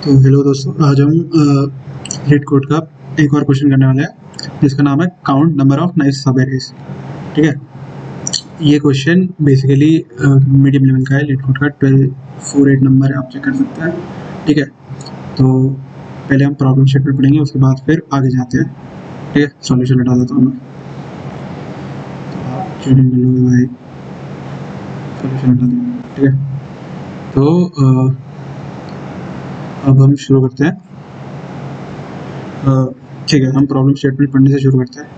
तो हेलो दोस्तों, आज हम लीड कोड का एक और क्वेश्चन करने वाले हैं जिसका नाम है काउंट नंबर ऑफ नाइस सब एरेज। ठीक है, ये क्वेश्चन बेसिकली मीडियम लेवल का है। लीड कोड का 1248 नंबर है, आप चेक कर सकते हैं। ठीक है, तो पहले हम प्रॉब्लम स्टेटमेंट पढ़ेंगे, उसके बाद फिर आगे जाते हैं। ठीक है, सॉल्यूशन हटा देता हूँ मैं, तो आप चेकिंग कर लोगे भाई, सॉल्यूशन हटा देंगे। ठीक है, तो अब हम शुरू करते हैं। ठीक है, हम प्रॉब्लम स्टेटमेंट पढ़ने से शुरू करते हैं।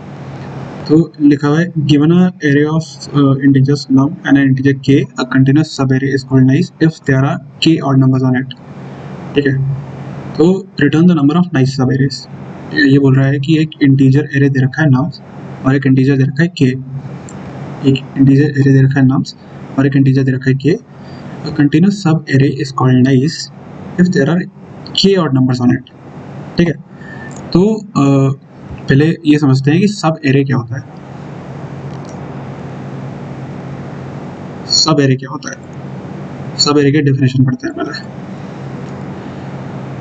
तो लिखा हुआ है given a array of integers num and an integer k, a continuous subarray is called nice if there are k odd numbers on it। ठीक है, तो return the number of nice subarrays. ये बोल रहा है कि एक इंटीजर एरे दे रखा है nums और एक इंटीजर दे रखा है k। एक इंटीजर एरे दे रखा है nums और एक इंटीजर दे रखा है k। a continuous sub array is called nice if there are k odd numbers on it। ठीक है, तो पहले ये समझते हैं कि सब एरे क्या होता है। सब एरे क्या होता है, सब एरे के डेफिनेशन पढ़ते हैं पहले।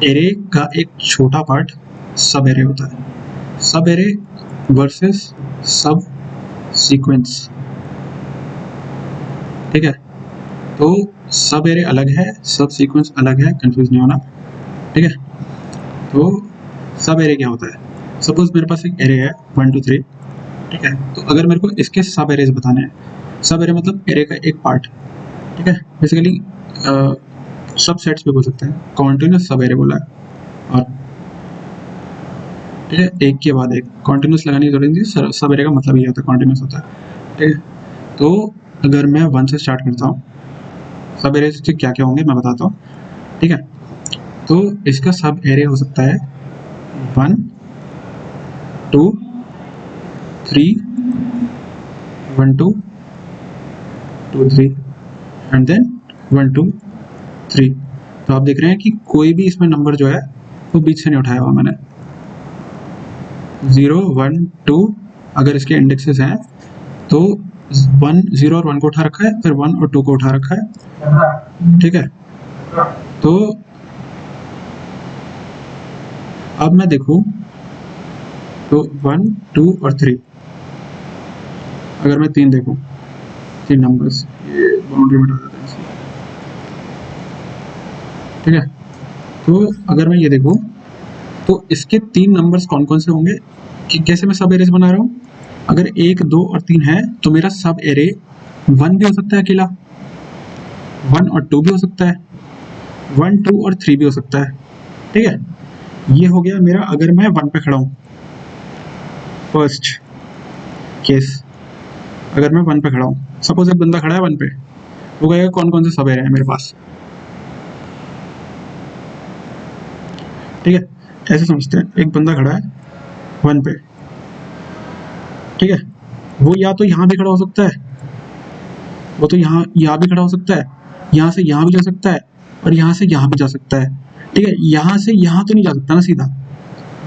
एरे का एक छोटा पार्ट सब एरे होता है। सब एरे वर्सेस सब सीक्वेंस। ठीक है, तो सब एरे अलग है, सब सीक्वेंस अलग है, कंफ्यूज नहीं होना। ठीक है, तो सब एरे क्या होता है। सपोज मेरे पास एक एरे है 1 2 3। ठीक है, तो अगर मेरे को इसके सब एरेज बताने हैं, सब एरे मतलब एरे का एक पार्ट। ठीक है, बेसिकली सब सेट्स पे बोल सकते हैं, कॉन्टिन्यूस सब एरे बोला है। और ठीक है, एक के बाद एक कॉन्टिन्यूस लगाने की जरूरत नहीं, सब एरे का मतलब ये होता है कॉन्टिन्यूस होता है। ठीक है, तो अगर मैं 1 से स्टार्ट करता हूँ, सब एरे से क्या क्या होंगे मैं बताता हूँ। ठीक है, तो इसका सब एरे हो सकता है 1 2 3 1 2 2 3 एंड देन 1 2 3। तो आप देख रहे हैं कि कोई भी इसमें नंबर जो है वो बीच से नहीं उठाया हुआ मैंने। 0 1 2 अगर इसके इंडेक्सेस हैं तो 1 0 और 1 को उठा रखा है, फिर 1 और 2 को उठा रखा है। ठीक है, तो अब मैं देखूं तो 1 2 और 3, अगर मैं 3 देखूं, 3 नंबर्स, ये बाउंड्री मिटा देते हैं इसकी। ठीक है, तो अगर मैं ये देखूं तो इसके 3 नंबर्स कौन कौन से होंगे, कि कैसे मैं सब एरेज बना रहा हूँ। अगर 1 2 और 3 है तो मेरा सब एरे 1 भी हो सकता है अकेला, 1 और 2 भी हो सकता है, 1 2 और 3 भी हो सकता है। ठीक है, ये हो गया मेरा अगर मैं 1 पे खड़ा हूँ, फर्स्ट केस। अगर मैं 1 पे खड़ा हूँ, सपोज एक बंदा खड़ा है 1 पे, वो कहेगा कौन कौन से सब एरे हैं मेरे पास। ठीक है, ऐसे समझते हैं, एक बंदा खड़ा है 1 पे। ठीक है, वो या तो यहाँ भी खड़ा हो सकता है, वो तो यहाँ भी खड़ा हो सकता है, यहाँ से यहाँ भी जा सकता है, और यहाँ से यहाँ भी जा सकता है। ठीक है, यहाँ से यहाँ तो नहीं जा सकता ना सीधा,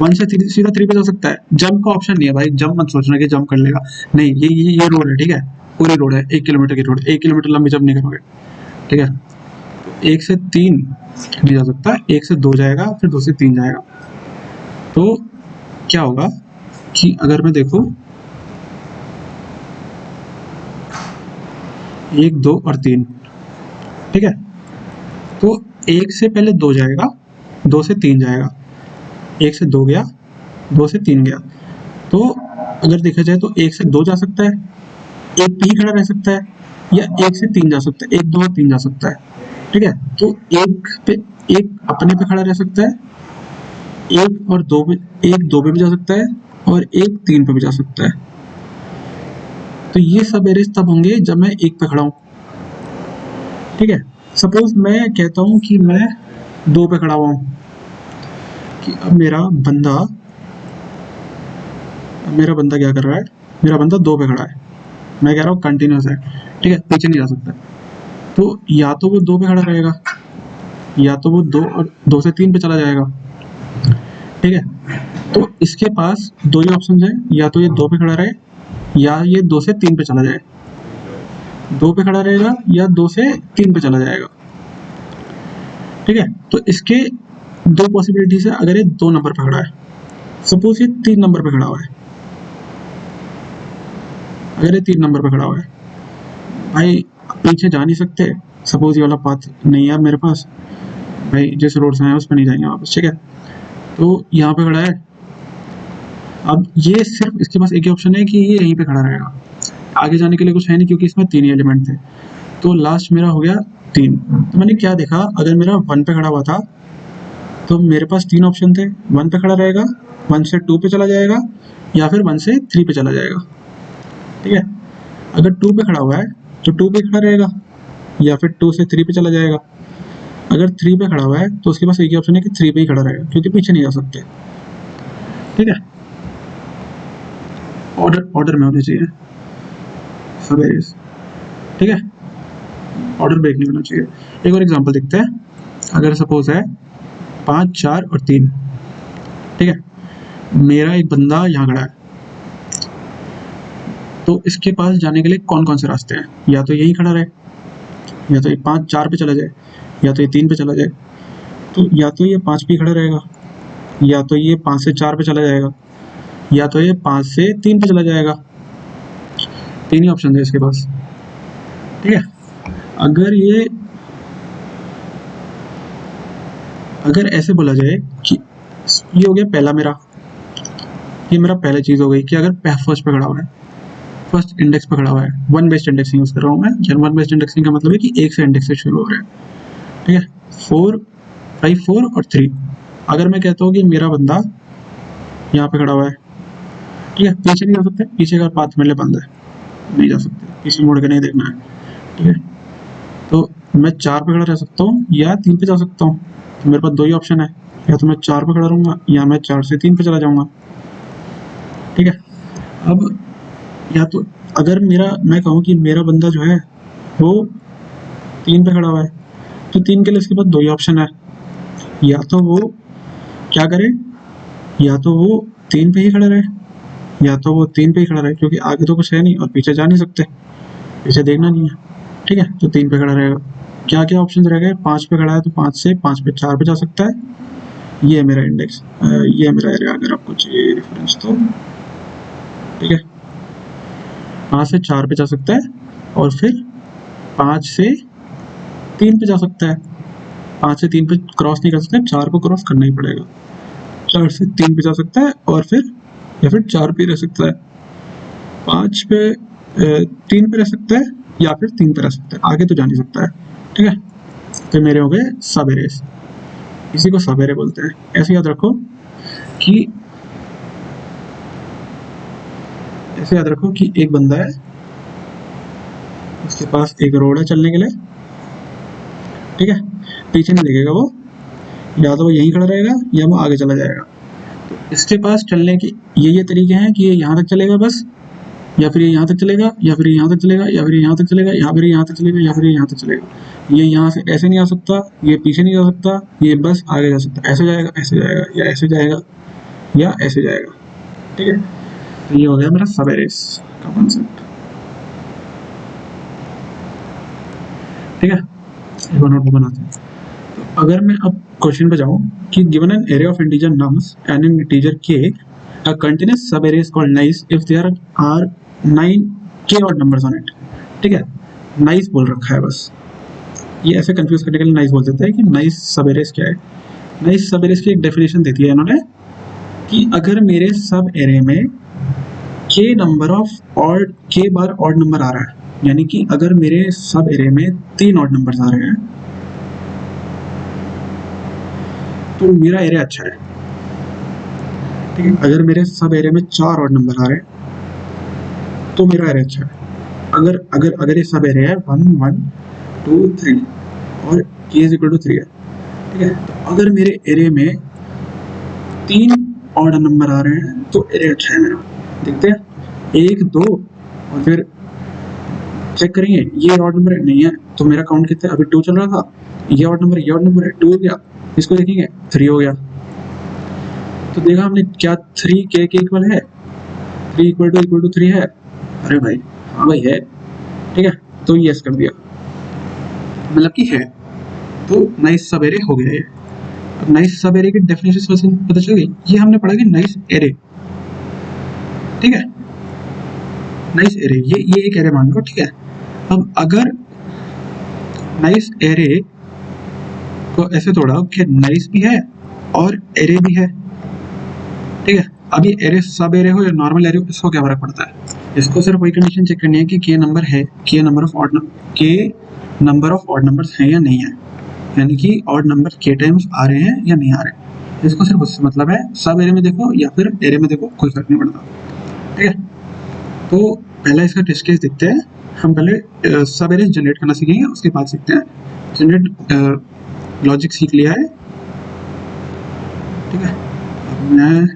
1 से सीधा 3 पे जा सकता है। जंप का ऑप्शन नहीं है भाई, जंप मत सोचना कि जंप कर लेगा, नहीं, ये रोड है। ठीक है, पूरी रोड है, 1 किलोमीटर की रोड, 1 किलोमीटर लंबी जंप नहीं करोगे। ठीक है, तो 1 से 3 नहीं जा सकता, 1 से 2 जाएगा, फिर 2 से 3 जाएगा। तो क्या होगा कि अगर मैं देखूं 1 2 और 3, ठीक है, तो 1 से पहले 2 जाएगा, 2 से 3 जाएगा, 1 से 2 गया, 2 से 3 गया। तो अगर देखा जाए तो 1 से 2 जा सकता है, 1 पे ही खड़ा रह सकता है, या 1 से 3 जा सकता है, 1 2 और 3 जा सकता है। ठीक है, तो 1 अपने पे खड़ा रह सकता है, 1 और 2 पे, 1 2 पे भी जा सकता है, और 1 3 पे भी जा सकता है। तो ये सब एरेज तब होंगे जब मैं 1 पे खड़ा हूँ। ठीक है, सपोज मैं कहता हूँ कि मैं 2 पे खड़ा हुआ हूँ, कि अब मेरा बंदा क्या कर रहा है, मेरा बंदा 2 पे खड़ा है, मैं कह रहा हूँ कंटिन्यूस है। ठीक है, पीछे नहीं जा सकता, तो या तो वो 2 पे खड़ा रहेगा, या तो वो 2 से 3 पे चला जाएगा। ठीक है, तो इसके पास 2 ही ऑप्शन है, या तो ये 2 पे खड़ा रहे, या ये 2 से 3 पे चला जाए। 2 पे खड़ा रहेगा या 2 से 3 पे चला जाएगा। ठीक है, तो इसके दो पॉसिबिलिटीज है, अगर ये 2 नंबर पे खड़ा है, सपोज ये 3 नंबर पे खड़ा हुआ है, अगर ये 3 नंबर पे खड़ा हुआ है भाई, पीछे जा नहीं सकते, सपोज ये वाला पाथ नहीं है मेरे पास भाई, जिस रोड से आए उस पर नहीं जाएंगे वापस, ठीक है। तो यहाँ पे खड़ा है, अब ये सिर्फ इसके पास एक ही ऑप्शन है कि ये यहीं पे खड़ा रहेगा, आगे जाने के लिए कुछ है नहीं क्योंकि इसमें 3 ही एलिमेंट थे। तो लास्ट मेरा हो गया 3। तो मैंने क्या देखा, अगर मेरा 1 पे खड़ा हुआ था तो मेरे पास 3 ऑप्शन थे, 1 पे खड़ा रहेगा, 1 से 2 पे चला जाएगा, या फिर 1 से 3 पे चला जाएगा, ठीक है। अगर 2 पे खड़ा हुआ है तो 2 पे खड़ा रहेगा, या फिर 2 से 3 पे चला जाएगा। अगर 3 पे खड़ा हुआ है तो उसके पास एक ही ऑप्शन है कि 3 पे ही खड़ा रहेगा, क्योंकि पीछे नहीं जा सकते, ठीक है। ऑर्डर में होने चाहिए सब एरियाज, ठीक है, ऑर्डर ब्रेक नहीं होना चाहिए। एक और एग्जांपल देखते हैं, अगर सपोज है 5, 4 और 3, ठीक है, मेरा एक बंदा यहाँ खड़ा है, तो इसके पास जाने के लिए कौन कौन से रास्ते हैं, या तो यही खड़ा रहे, या तो ये 5, 4 पे चला जाए, या तो ये 3 पे चला जाए। तो या तो ये 5 पे खड़ा रहेगा, या तो ये 5 से 4 पे चला जाएगा, या तो ये 5 से 3 पे चला जाएगा। 3 ही ऑप्शन है इसके पास, ठीक है। अगर ऐसे बोला जाए कि ये हो गया पहला मेरा, ये मेरा पहला चीज हो गई कि अगर फर्स्ट पे खड़ा हुआ है, फर्स्ट इंडेक्स पे खड़ा हुआ है, 1 बेस्ड इंडेक्सिंग यूज कर रहा हूँ मैं, जन 1 बेस्ड इंडेक्सिंग का मतलब है कि एक से इंडेक्स से शुरू हो रहा है, ठीक है। 4, 5, 4 और 3। अगर मैं कहता हूँ कि मेरा बंदा यहाँ पे खड़ा हुआ है, ठीक है, पीछे नहीं जा सकते, पीछे का पाथ मेरे लिए बंद है, नहीं जा सकते, पीछे मुड़ के नहीं देखना है, ठीक है। तो मैं 4 पे खड़ा रह सकता हूँ या 3 पे जा सकता हूँ, तो मेरे पास 2 ही ऑप्शन है, या तो मैं 4 पे खड़ा रहूंगा या मैं 4 से 3 पे चला जाऊंगा, ठीक है। अब या तो अगर मैं कहूँ कि मेरा बंदा जो है वो 3 पे खड़ा हुआ है, तो 3 के लिए इसके पास 2 ही ऑप्शन है, या तो वो क्या करे, या तो वो 3 पे ही खड़ा रहे, या तो वो 3 पे ही खड़ा रहे, क्योंकि आगे तो कुछ है नहीं और पीछे जा नहीं सकते, पीछे देखना नहीं है, ठीक है। तो 3 पे खड़ा रहेगा। क्या क्या ऑप्शन रह गए, 5 पे खड़ा है तो 5 से 5 पे 4 पे जा सकता है, ये मेरा इंडेक्स, ये मेरा एरिया, अगर आपको चाहिए रेफरेंस तो, ठीक है। 5 से 4 पे जा सकता है, और फिर 5 से 3 पे जा सकता है, 5 से 3 पे क्रॉस नहीं कर सकता, 4 को क्रॉस करना ही पड़ेगा, 4 से 3 पे जा सकता है, और फिर या फिर 4 पे रह सकता है, 5 पे 3 पे रह सकता है, या फिर 3 पे रह सकता है, आगे तो जा नहीं सकता है, ठीक है। तो मेरे हो गए सब एरेस, इसी को सब एरे बोलते हैं। ऐसे याद रखो कि एक बंदा है, उसके पास एक रोड है चलने के लिए, ठीक है, पीछे नहीं देखेगा वो, या तो वो यहीं खड़ा रहेगा या वो आगे चला जाएगा। तो इसके पास चलने के ये तरीके हैं कि ये यहाँ तक चलेगा बस, या फिर ये यहाँ तक चलेगा, या फिर यहाँ तक चलेगा, या फिर यहाँ तक चलेगा, या फिर यहाँ तक चलेगा, या फिर यहाँ तक चलेगा। ये यहाँ से ऐसे नहीं आ सकता, ये पीछे नहीं जा सकता, ये बस आगे जा सकता, ऐसे जाएगा, ऐसे जाएगा, या ऐसे जाएगा, या ऐसे जाएगा, ठीक है। तो ये हो गया मेरा सब एरेस का कॉन्सेप्ट, ठीक है। एक और नोटबुक बनाते हैं। तो अगर मैं अब क्वेश्चन पे जाऊँ कि given an array of integer nums and N integer के, a continuous subarray is called nice if there are 9 k odd numbers on it, ठीक है। नाइस बोल रखा है बस, ये ऐसे कंफ्यूज करने के लिए नाइस बोल देते हैं कि नाइस सब एरेस क्या है। नाइस सब एरेस की एक डेफिनेशन देती है इन्होंने कि अगर मेरे सब एरे में k number of odd k बार ऑड नंबर आ रहा है, यानी कि अगर मेरे सब एरे में 3 ऑड नंबर्स आ रहे हैं तो मेरा एरे अच्छा है, ठीक है। अगर मेरे सब एरे में 4 ऑड नंबर आ रहे हैं तो मेरा एरे अच्छा है। अगर ये सब एरे है 1 1 2 3 और k इज इक्वल टू 3 है, ठीक है। तो अगर मेरे एरे में 3 ऑड नंबर आ रहे हैं तो एरे अच्छा है मेरा। देखते हैं 1 2 और फिर चेक करेंगे ये ऑड नंबर नहीं है तो मेरा काउंट कितना है, अभी 2 चल रहा था, ये ऑड नंबर है, 2 हो गया, इसको देखेंगे 3 हो गया। तो देखा हमने क्या 3 k के इक्वल है, 3 इक्वल टू 3 है, अरे भाई हाँ भाई है, ठीक है। तो यस कर दिया, मतलब कि है, तो नाइस सब एरे हो गया ये। नाइस सब एरे की डेफिनेशन पता चल गई। ये हमने पढ़ा कि नाइस एरे, ठीक है, नाइस एरे ये एक एरे मान लो, ठीक है। अब अगर नाइस एरे को ऐसे तोड़ा कि नाइस भी है और एरे भी है, ठीक है। अब ये एरे सब एरे हो या नॉर्मल एरे हो, इसको क्या फर्क पड़ता है? इसको सिर्फ वही कंडीशन चेक करनी है कि के नंबर है, के नंबर ऑफ ऑड नंबर्स है या नहीं है, यानी कि ऑड नंबर के टाइम्स आ रहे हैं या नहीं आ रहे। इसको सिर्फ उससे मतलब है, सब एरे में देखो या फिर एरे में देखो, कोई फर्क नहीं पड़ता, ठीक है। तो पहला इसका टेस्ट केस देखते हैं। हम पहले सब एरे जनरेट करना सीखेंगे, उसके बाद सीखते हैं जनरेट लॉजिक सीख लिया है, ठीक है। अब मैं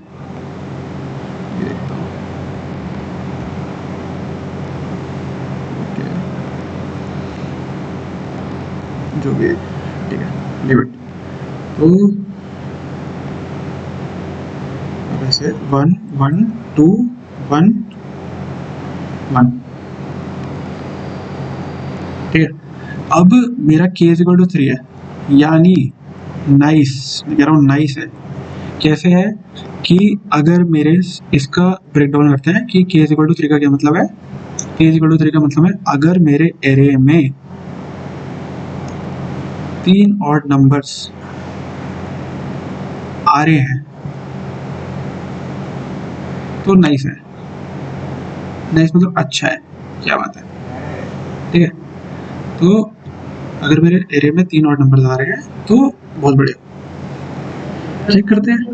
जो भी, ठीक है, लिव इट। तो अब ऐसे 1 1 2 1 1, ठीक है। अब मेरा k इज इक्वल टू 3 है, यानी नाइस, मैं कह रहा हूँ नाइस है। कैसे है कि अगर मेरे इसका ब्रेक डाउन करते हैं कि k इज इक्वल टू 3 का क्या मतलब है। k इज इक्वल टू 3 का मतलब है अगर मेरे एरे में 3 ऑड नंबर्स आ रहे हैं तो नाइस है। नाइस मतलब अच्छा है, क्या बात है, ठीक है। तो अगर मेरे एरे में 3 ऑड नंबर्स आ रहे हैं तो बहुत बढ़िया। चेक करते हैं,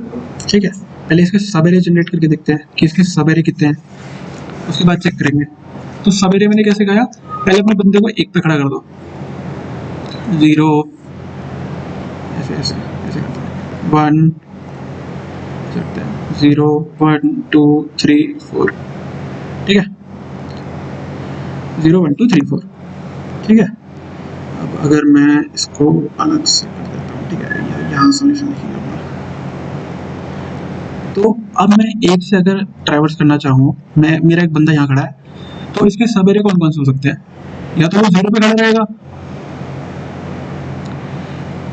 ठीक है। पहले इसके सब एरे जनरेट करके देखते हैं कि इसके सब एरे कितने हैं, उसके बाद चेक करेंगे। तो सब एरे मैंने कैसे कहा, पहले अपने बंदे को 1 पे खड़ा कर दो, 0 ऐसे ऐसे ऐसे करते हैं, 1 करते हैं, 0 1 2 3 4, ठीक है, 0 1 2 3 4, ठीक है। अब अगर मैं इसको अलग से कर देता हूँ, ठीक है, यहाँ सोल्यूशन लिखिएगा। तो अब मैं एक से अगर ट्रैवर्स करना चाहूँ, मैं मेरा एक बंदा यहाँ खड़ा है, तो इसके सब एरे कौन कौन से हो सकते हैं? या तो वो 0 पे खड़ा रहेगा,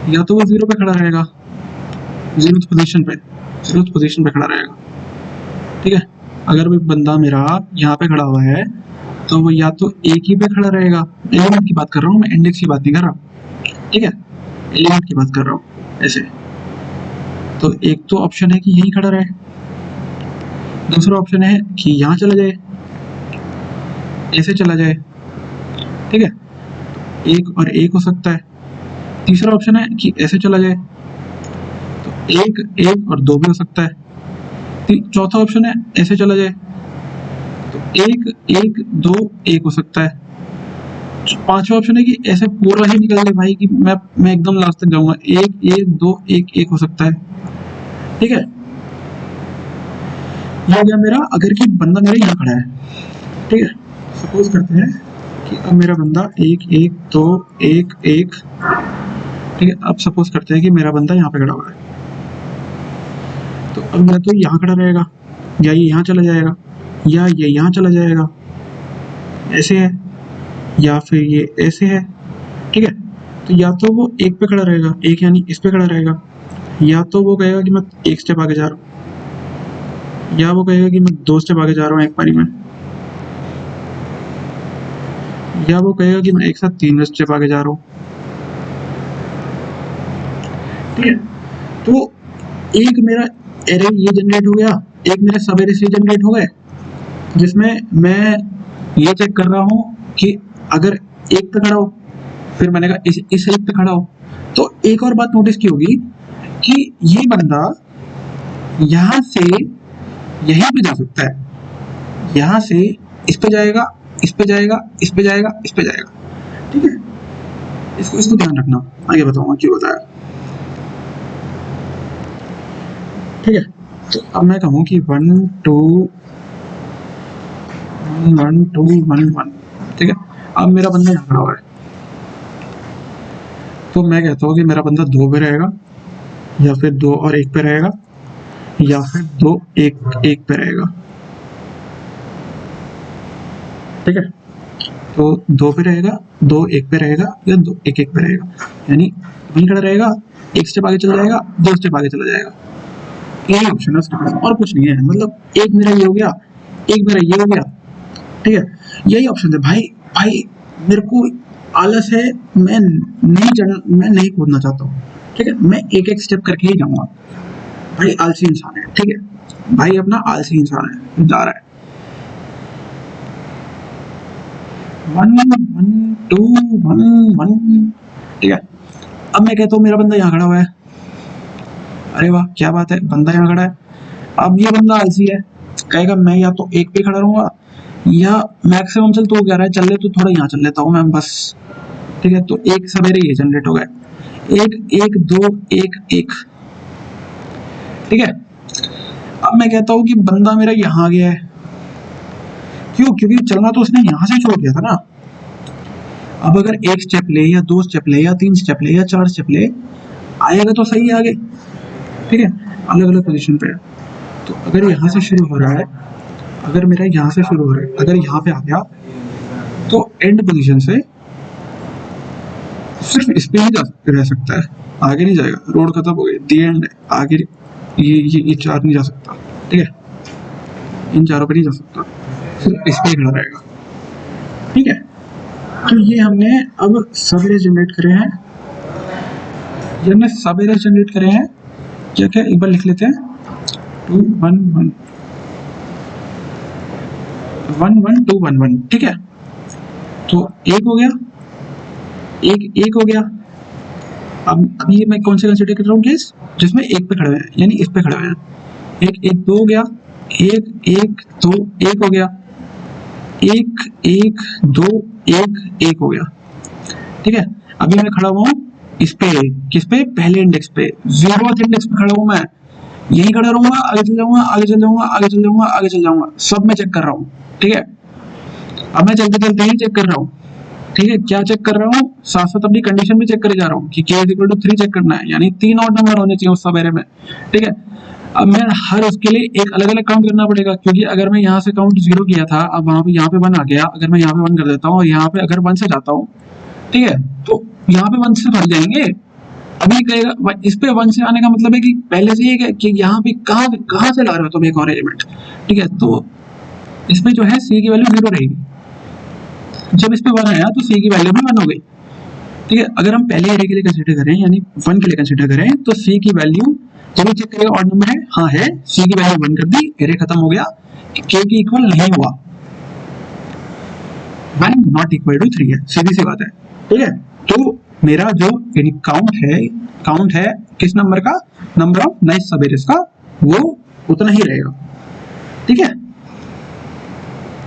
या तो वो 0 पे खड़ा रहेगा, 0th पोजीशन पे खड़ा रहेगा, ठीक है। अगर वो बंदा मेरा यहाँ पे खड़ा हुआ है तो वो या तो एक ही पे खड़ा रहेगा, एलिमेंट की बात कर रहा हूँ मैं, इंडेक्स की बात नहीं कर रहा, ठीक है, एलिमेंट की बात कर रहा हूँ ऐसे। तो एक तो ऑप्शन है कि यहीं खड़ा रहे, दूसरा ऑप्शन है कि यहाँ चला जाए, ऐसे चला जाए, ठीक है, एक और एक हो सकता है। तीसरा ऑप्शन है कि ऐसे चला जाए, तो एक एक और 2 भी हो सकता है। चौथा ऑप्शन है ऐसे चला जाए, तो एक एक 2 1 हो सकता है। पांचवा ऑप्शन है कि ऐसे पूरा ही निकल जाए भाई, कि मैं एकदम लास्ट तक जाऊंगा, 1 1 2 1 1 हो सकता है, ठीक है। ये हो गया मेरा, अगर कि बंदा मेरा यहाँ खड़ा है, ठीक है। सपोज करते हैं कि अब मेरा बंदा 1 1 2 1 1, ठीक है। अब सपोज करते हैं कि मेरा बंदा यहाँ पे खड़ा हुआ है, तो अब या तो यहाँ खड़ा रहेगा, या ये यहाँ चला जाएगा, या ये यहाँ चला जाएगा, ऐसे है, या फिर ये ऐसे है, ठीक है। तो या तो वो एक पे खड़ा रहेगा, एक यानी इस पे खड़ा रहेगा, या तो वो कहेगा कि मैं एक स्टेप आगे जा रहा हूँ, या वो कहेगा कि मैं 2 स्टेप आगे जा रहा हूँ एक बारी में, या वो कहेगा कि मैं एक साथ 3 स्टेप आगे जा रहा हूँ, ठीक है। तो एक मेरा एरे ये जनरेट हो गया, एक मेरे सब एरे से जनरेट हो गए, जिसमें मैं ये चेक कर रहा हूँ कि अगर एक पे खड़ा हो, फिर मैंने कहा इस एक पे खड़ा हो। तो एक और बात नोटिस की होगी कि ये बंदा यहाँ से यहीं पे जा सकता है, यहाँ से इस पे जाएगा, इस पे जाएगा, इस पे जाएगा, इस पे जाएगा, ठीक है। इसको ध्यान रखना, आगे बताऊंगा क्यों बताया, ठीक है। तो अब मैं कहूँ कि 1 2 1 2 1 1, ठीक है। अब मेरा बंदा यहाँ खड़ा हुआ है, तो मैं कहता हूँ कि मेरा बंदा 2 पे रहेगा, या फिर 2 और 1 पे रहेगा, या फिर 2 1 1 पे रहेगा, ठीक है। तो 2 पे रहेगा, 2 1 पे रहेगा, या 2 1 1 पे रहेगा, यानी वहीं खड़ा रहेगा एक स्टेप आगे चला जाएगा, 2 स्टेप आगे चला जाएगा। यही ऑप्शन है उसके पास, और कुछ नहीं है। मतलब एक मेरा ये हो गया, एक मेरा ये हो गया, ठीक है, यही ऑप्शन है भाई। भाई मेरे को आलस है, मैं नहीं कूदना चाहता हूँ, ठीक है, मैं एक एक स्टेप करके ही जाऊंगा। भाई आलसी इंसान है, ठीक है, भाई अपना आलसी इंसान है, जा रहा है 1 1 2 1 1, ठीक है। अब मैं कहता हूँ मेरा बंदा यहाँ खड़ा हुआ है, अरे वाह क्या बात है, बंदा यहाँ खड़ा है। अब ये बंदा आलसी है, कहेगा मैं या तो एक पे खड़ा रहूंगा, या मैक्सिमम चल तो क्या रहा है, चल ले तो थोड़ा यहाँ चल लेता हूँ मैं बस, ठीक है। तो एक सवेरे ये जनरेट हो गए, एक एक 2 1 1, ठीक है। अब मैं कहता हूँ कि बंदा मेरा यहाँ गया है, क्यों? क्योंकि चलना तो उसने यहाँ से छोड़ दिया था ना। अब अगर एक स्टेप ले या 2 स्टेप ले या 3 स्टेप ले या 4 स्टेप ले, आएगा तो सही है आगे, ठीक है, अलग अलग पोजीशन पे है। तो अगर यहाँ से शुरू हो रहा है, अगर मेरा यहाँ से शुरू हो रहा है, अगर यहाँ पे आ गया तो एंड पोजीशन से सिर्फ इस पे ही रह सकता है, आगे नहीं जाएगा, रोड खत्म हो गई, दी एंड, आगे ये 4 नहीं जा सकता, ठीक है, इन चारों पे नहीं जा सकता, सिर्फ इस पे ही खड़ा रहेगा, ठीक है। तो ये हमने अब सब एरेज जनरेट करे हैं, ये हमने सब एरेज जनरेट करे हैं। क्या क्या एक बार लिख लेते हैं, 2 1 1 1 1 2 1 1, ठीक है। तो एक हो गया, एक हो गया। अब ये मैं कौन से कंसीडर कर रहा हूँ केस, जिसमें एक पे खड़े हुए हैं, यानी इस पे खड़े हुए हैं। एक एक 2 हो गया, एक एक 2 1 हो गया, एक एक 2 1 1 हो गया, ठीक है। अभी मैं खड़ा हुआ हूँ इस पे, किस पे, पहले इंडेक्स पे, 0th इंडेक्स पे खड़ा हूँ मैं, यही खड़ा रहूंगा, आगे चल जाऊंगा, आगे चल जाऊंगा, आगे चल जाऊंगा, आगे चल जाऊंगा, सब मैं चेक कर रहा हूँ, ठीक है। अब मैं चलते चलते ही चेक कर रहा हूँ, ठीक है। क्या चेक कर रहा हूँ, साथ साथ अपनी कंडीशन भी चेक करे जा रहा हूँ कि k = 3 चेक करना है, यानी 3 ऑड नंबर होने चाहिए उस सब एरे में, ठीक है। अब मैं हर उसके लिए एक अलग अलग काउंट करना पड़ेगा, क्योंकि अगर मैं यहाँ से काउंट 0 किया था, अब वहां पे यहाँ पे 1 आ गया, अगर मैं यहाँ पे 1 कर देता हूँ और यहाँ पे अगर 1 से जाता हूँ, ठीक है, तो यहाँ पे 1 से भाग जाएंगे। अभी कहेगा इस पे 1 से आने का मतलब है कि पहले से ये कि यहाँ पे कहाँ से ला रहे हो तुम एक और एलिमेंट, ठीक है। तो इसमें जो है c की वैल्यू 0 रहेगी, जब इस पे 1 आया तो c की वैल्यू भी 1 हो गई, ठीक है। अगर हम पहले एरे के लिए कंसीडर करें, यानी 1 के लिए कंसीडर करें, तो c की वैल्यू जब ये चेक करेगा ऑड नंबर है, हाँ है, c की वैल्यू 1 कर दी, एरे खत्म हो गया, k की इक्वल नहीं हुआ, 1 नॉट इक्वल टू 3 है, सीधी सी बात है, ठीक है। तो मेरा जो यानी काउंट है किस नंबर का, नंबर ऑफ नाइस सब एरेज का, वो उतना ही रहेगा, ठीक है,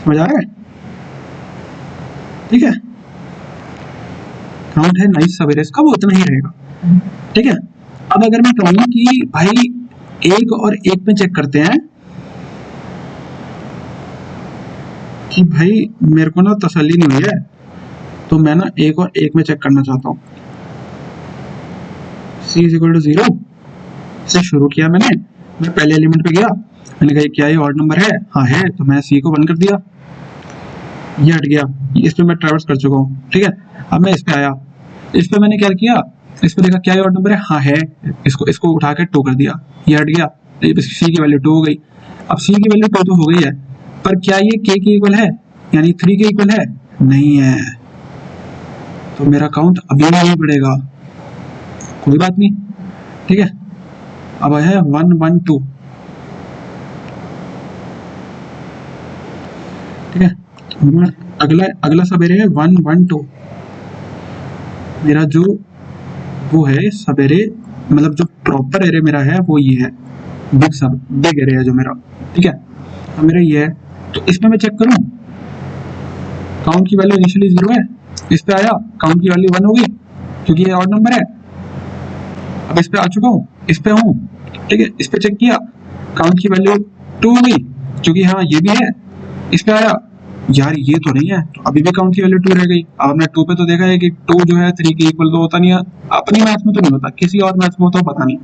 समझ आ रहा है, ठीक है। काउंट है नाइस सब एरेज का, वो उतना ही रहेगा, ठीक है। अब अगर मैं कहूँ कि भाई 1 और 1 में चेक करते हैं, कि भाई मेरे को ना तसल्ली नहीं हुई है, तो मैं ना 1 और 1 में चेक करना चाहता हूँ। c = 0 से शुरू किया मैंने, मैं पहले एलिमेंट पे गया, मैंने कहा क्या ये ऑड नंबर है, हाँ है, तो मैं c को 1 कर दिया, ये हट गया, इस पे मैं ट्रैवर्स कर चुका हूँ, ठीक है। अब मैं इस पे आया, इस पे मैंने क्या किया, इस पे देखा क्या ये ऑड नंबर है, हाँ है, इसको उठा के 2 कर दिया, ये हट गया, c की वैल्यू 2 हो गई। अब c की वैल्यू 2 तो हो गई है, पर क्या ये k के इक्वल है, यानी 3 के इक्वल है, नहीं है, तो मेरा काउंट अभी नहीं बढ़ेगा, कोई बात नहीं, ठीक है। अब है 1 1 2, ठीक है। अगला सब एरे है 1 1 2, मेरा जो वो है सब एरे, मतलब जो प्रॉपर एरे मेरा है वो ये है, बिग एरे है जो मेरा, ठीक है। अब मेरा ये है, तो इसमें मैं चेक करूं, काउंट की वैल्यू इनिशियली 0 है, इस पे आया, काउंट की वैल्यू 1 होगी, क्योंकि ये ऑड नंबर है। अब इस पे आ चुका हूँ, इस पे हूँ, ठीक है, इस पे चेक किया, काउंट की वैल्यू 2 हो गई, क्योंकि हाँ ये भी है, इस पे आया, यार ये तो नहीं है, तो अभी भी काउंट की वैल्यू 2 रह गई। अब हमने 2 पे तो देखा है कि 2 जो है 3 के इक्वल तो होता नहीं है, अपनी मैथ्स में तो नहीं होता, किसी और मैथ्स में होता है पता नहीं,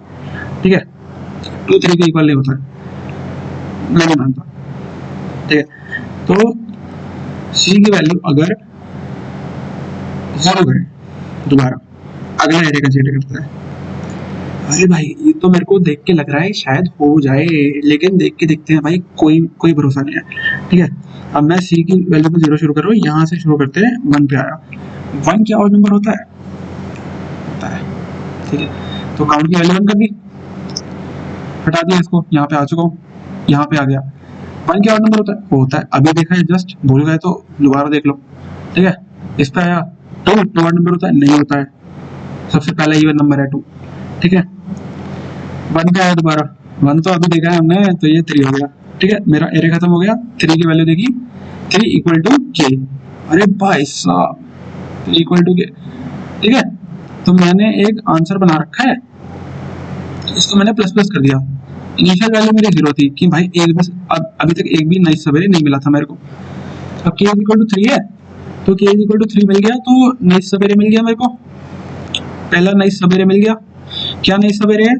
ठीक है, 2 3 के इक्वल नहीं होता है, मैं नहीं मानता, ठीक है। तो c की वैल्यू अगर 0 है, दोबारा अगला एरे कंसीडर करता है, अरे भाई ये तो मेरे को देख के लग रहा है शायद हो जाए, लेकिन देख के देखते हैं भाई, कोई कोई भरोसा नहीं है। ठीक है, अब मैं सी की वैल्यू को 0 शुरू कर रहा हूँ, यहाँ से शुरू करते हैं 1 पे आया। 1 क्या और नंबर होता है। ठीक है, तो काउंट की वैल्यू 1 कर दी, हटा दिया इसको, यहाँ पे आ चुका हूँ, यहाँ पे आ गया। 1 क्या और नंबर होता है अभी देखा है, जस्ट भूल गए तो दोबारा देख लो। ठीक है, इस पे आया 2 और नंबर होता है, नहीं होता है, सबसे पहला इवन नंबर है 2। ठीक है, 1 पे आया दोबारा, 1 तो अभी देखा है हमने, तो ये 3 हो गया। ठीक है, मेरा एरे खत्म हो गया, 3 की वैल्यू देखी, 3 इक्वल टू के। अरे भाई साहब, 3 इक्वल टू के। ठीक है, तो मैंने एक आंसर बना रखा है, इसको मैंने प्लस प्लस कर दिया। इनिशियल वैल्यू मेरी 0 थी कि भाई एक भी, अब अभी तक एक भी नाइस सवेरे नहीं मिला था मेरे को। अब के इक्वल टू 3 है, तो के इक्वल टू 3 मिल गया, तो नाइस सवेरे मिल गया मेरे को, पहला नाइस सवेरे मिल गया। क्या नाइस सवेरे है,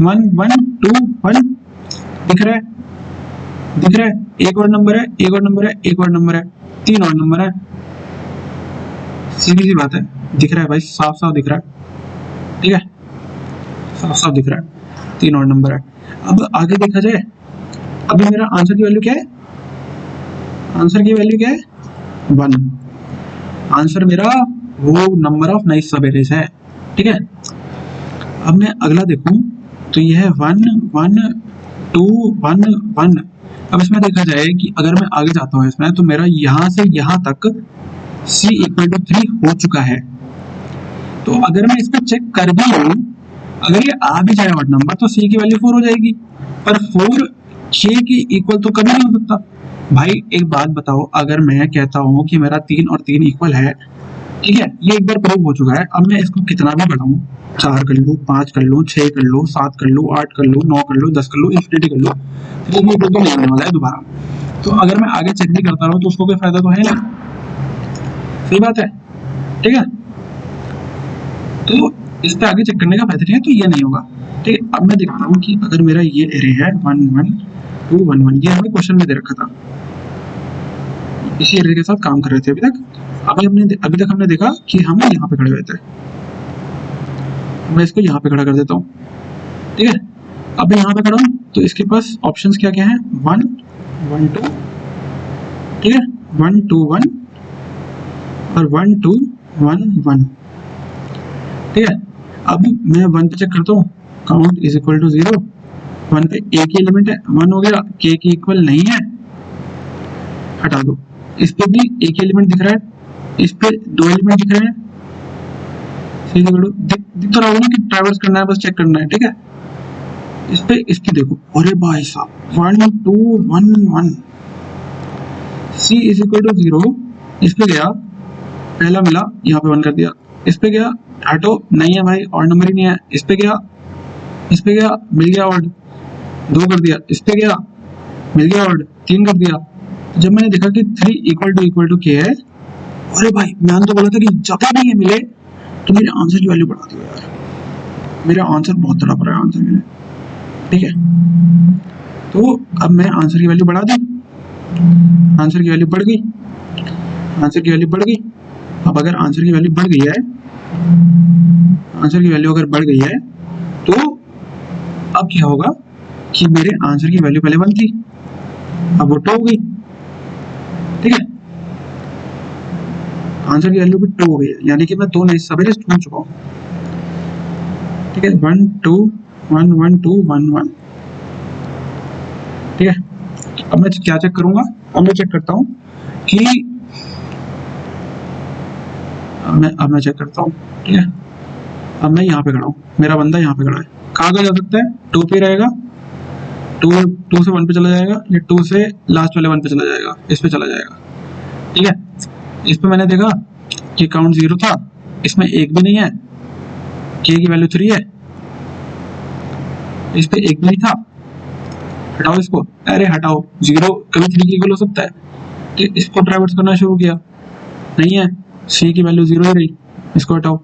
1 1 2 1 दिख रहा है, दिख रहा है, एक और नंबर है, एक और नंबर है, एक और नंबर है, 3 और नंबर है। सीधी सी बात है, दिख रहा है भाई, साफ साफ दिख रहा है। ठीक है, साफ साफ दिख रहा है, 3 और नंबर है। अब आगे देखा जाए, अभी मेरा आंसर की वैल्यू क्या है, आंसर की वैल्यू क्या है 1। आंसर मेरा वो नंबर ऑफ नाइस सवेरेस है। ठीक है, अब मैं अगला देखूं तो यह है 1 1 2 1 1। अब इसमें देखा जाए कि अगर मैं आगे जाता हूँ इसमें, तो मेरा यहाँ से यहाँ तक c इक्वल टू 3 हो चुका है। तो अगर मैं इसको चेक कर भी लूं, अगर ये आ भी जाए ऑड नंबर, तो c की वैल्यू 4 हो जाएगी, पर 4 6 की इक्वल तो कभी नहीं हो सकता। भाई एक बात बताओ, अगर मैं कहता हूँ कि मेरा 3 और 3 इक्वल है, ठीक है, ये एक बार प्रूव हो चुका है, अब मैं इसको कितना भी बढ़ाऊं, 4 कर लूं, 5 कर लूं, 6 कर लूं, 7 कर लूं, 8 कर लूं, 9 कर लूं, 10 कर लूं, इंफिनिटी कर लूं, फिर ये तो नहीं होने वाला है दोबारा। तो अगर मैं आगे चेक भी करता रहूं तो उसको कोई फायदा तो है नहीं, सही बात है। ठीक है, तो इस पे आगे चेक करने का फायदा नहीं है, तो ये नहीं होगा। ठीक है, अब मैं देखता हूँ कि अगर मेरा ये एरे है 1 1 2 1 1, ये हमें क्वेश्चन में दे रखा था, इसी एरे के साथ काम कर रहे थे अभी तक। अभी तक हमने देखा कि हम यहाँ पे खड़े हुए थे, मैं इसको यहाँ पे खड़ा कर देता हूँ। ठीक है, अब मैं यहाँ पे खड़ा हूँ, तो इसके पास ऑप्शंस क्या क्या है, 1 1 2, ठीक है, 1 2 1 और 1 2 1 1। ठीक है, अब मैं 1 पे चेक करता हूँ, काउंट इज इक्वल टू 0। 1 पे एक ही एलिमेंट है, 1 हो गया, के की इक्वल नहीं है, हटा दो। इस पे भी एक एलिमेंट दिख रहा है, इस पे 2 एलिमेंट दिख रहे हैं, दिख तो रहा होगा कि ट्रैवर्स करना है, बस चेक करना है। ठीक है, इस पे इसकी देखो, अरे भाई साहब 1 2 1 1, c इज इक्वल टू 0। इस पे गया, पहला मिला, यहाँ पे 1 कर दिया, इस पे गया, हटो, नहीं है भाई, और नंबर ही नहीं है, इस पे गया, इस पे गया, मिल गया ऑड, 2 कर दिया, इस पे गया, मिल गया ऑड, 3 कर दिया। जब मैंने देखा कि 3 इक्वल टू के है, अरे भाई मैंने तो बोला था कि जब भी ये मिले तो मेरे आंसर की वैल्यू बढ़ा दो यार, मेरा आंसर बहुत तड़प रहा है आंसर के लिए। ठीक है, तो अब मैं आंसर की वैल्यू बढ़ा दी, आंसर की वैल्यू बढ़ गई, आंसर की वैल्यू बढ़ गई। अब अगर आंसर की वैल्यू बढ़ गई है, आंसर की वैल्यू अगर बढ़ गई है, तो अब क्या होगा कि मेरे आंसर की वैल्यू पहले 1 थी, अब वो 2 हो गई। ठीक है, आंसर की वैल्यू भी 2 हो गई है, यानी कि मैं 2 नहीं सवेरे ढूंढ चुका हूँ। ठीक है, 1 2 1 1 2 1 1। ठीक है, अब मैं क्या चेक करूंगा, अब मैं चेक करता हूँ कि अब मैं चेक करता हूँ। ठीक है, अब मैं यहाँ पे खड़ा हूँ, मेरा बंदा यहाँ पे खड़ा है, कहाँ का जा सकता है, 2 पे रहेगा, 2 से 1 पे चला जाएगा, या 2 से लास्ट वाले 1 पे चला जाएगा, इस पे चला जाएगा। ठीक है, इस पे मैंने देखा कि काउंट 0 था, इसमें एक भी नहीं है, के की वैल्यू 3 है, इस पे एक भी नहीं था, हटाओ इसको, अरे हटाओ, 0 कभी 3 की इक्वल हो सकता है। तो इसको ट्राइवर्स करना शुरू किया, नहीं है, सी की वैल्यू 0 ही रही, इसको हटाओ,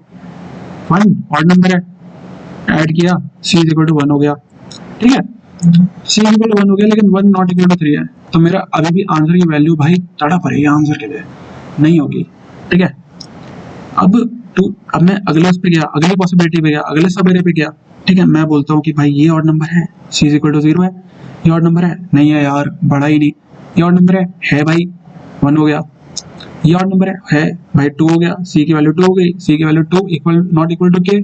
1 ऑड नंबर है, ऐड किया, सी इज इक्वल टू 1 हो गया। ठीक है, सी इज इक्वल टू 1 हो गया, लेकिन 1 नॉट इक्वल टू 3 है, तो मेरा अभी भी आंसर की वैल्यू भाई तड़प रही है आंसर के लिए, नहीं होगी। ठीक है, अब मैं अगले उस पे गया, अगली पॉसिबिलिटी पे गया, अगले सब एरे पे गया। ठीक ठीक है, मैं बोलता हूँ कि भाई ये ऑड नंबर है, सी इज इक्वल टू 0 है, ये ऑड नंबर है, नहीं है यार, बढ़ा ही नहीं, ये ऑड नंबर है भाई, 1 हो गया, ये ऑड नंबर है भाई, 2 हो गया, सी की वैल्यू 2 हो गई, सी की value 2 equal not equal to k,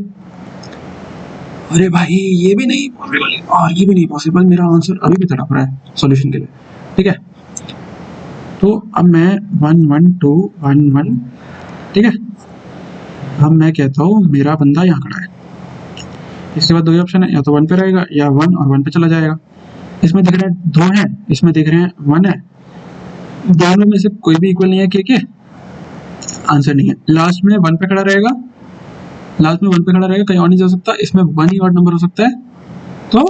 अरे भाई ये भी नहीं पॉसिबल और ये भी नहीं पॉसिबल, मेरा आंसर अभी भी तड़प रहा है सॉल्यूशन के लिए, ठीक है। तो अब मैं 1 1 2 1 1, ठीक है, अब मैं कहता हूँ मेरा बंदा यहाँ खड़ा है, इसके बाद दो ही ऑप्शन है, या तो 1 पे रहेगा या 1 और 1 पे चला जाएगा, इसमें दिख रहे हैं 2 हैं, इसमें दिख रहे हैं 1 है, दोनों में से कोई भी इक्वल नहीं है के आंसर नहीं है, लास्ट में 1 पे खड़ा रहेगा, लास्ट में 1 पे खड़ा रहेगा, कहीं और नहीं जा सकता, इसमें 1 ही और नंबर हो सकता है, तो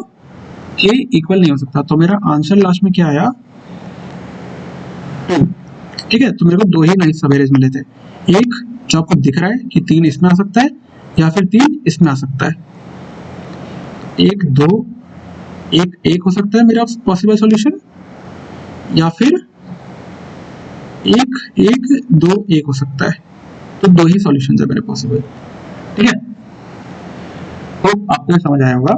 के इक्वल नहीं हो सकता, तो मेरा आंसर लास्ट में क्या आया 2, ठीक है। तो मेरे को 2 ही नाइस सब एरेज मिले थे, एक जो आपको दिख रहा है कि 3 इसमें आ सकता है या फिर 3 इसमें आ सकता है, 1 2 1 हो सकता है मेरा पॉसिबल सॉल्यूशन, या फिर 1 1 2 1 हो सकता है, तो 2 ही सॉल्यूशंस है मेरे पॉसिबल, ठीक है। तो आपको समझ आया होगा।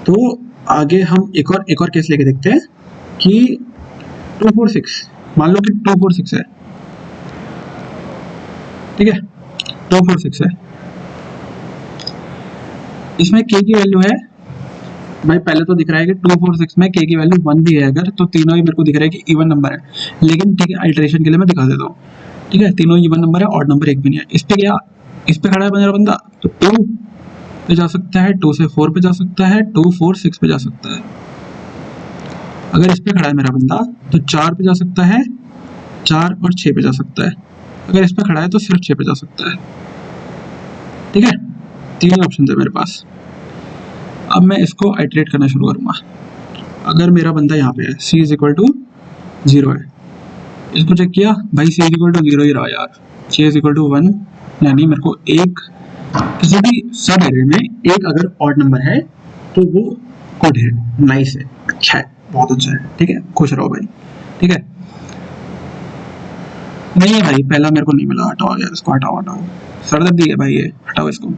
तो आगे हम एक और केस लेके देखते हैं कि 2 4 6, मान लो कि 2 4 6 है, ठीक है, 2 4 6 है, इसमें k की वैल्यू है भाई, पहले तो दिख रहा है कि 2 4 6 में k की वैल्यू 1 भी है, अगर तो तीनों ही मेरे को दिख रहा है कि इवन नंबर है, लेकिन ठीक है अल्टरेशन के लिए मैं दिखा देता हूँ, ठीक है, तीनों इवन नंबर है, ऑड नंबर एक भी नहीं है, इस पे क्या, इस पे खड़ा है मेरा बंदा, तो 2 पे जा सकता है, 2 से 4 पे जा सकता है, 2 4 6 पे जा सकता है, अगर इस पे खड़ा है मेरा बंदा तो 4 पे जा सकता है, 4 और 6 पे जा सकता है, अगर इस पे खड़ा है तो सिर्फ 6 पे जा सकता है, ठीक है, 3 ऑप्शन है मेरे पास। अब मैं इसको आइटरेट करना शुरू करूंगा, अगर मेरा बंदा यहाँ पे है, c इज इक्वल टू 0 है, इसको चेक किया भाई, c इज इक्वल टू 0 ही रहा यार, c इज इक्वल टू 1, यानी मेरे को एक किसी भी सब एरे में एक अगर ऑड नंबर है तो वो गुड है, नाइस है, अच्छा है, बहुत अच्छा है, ठीक है, खुश रहो भाई, ठीक है। नहीं है भाई, पहला मेरे को नहीं मिला, हटाओ यार इसको, हटाओ हटाओ, सरदर्दी है भाई ये, हटाओ इसको,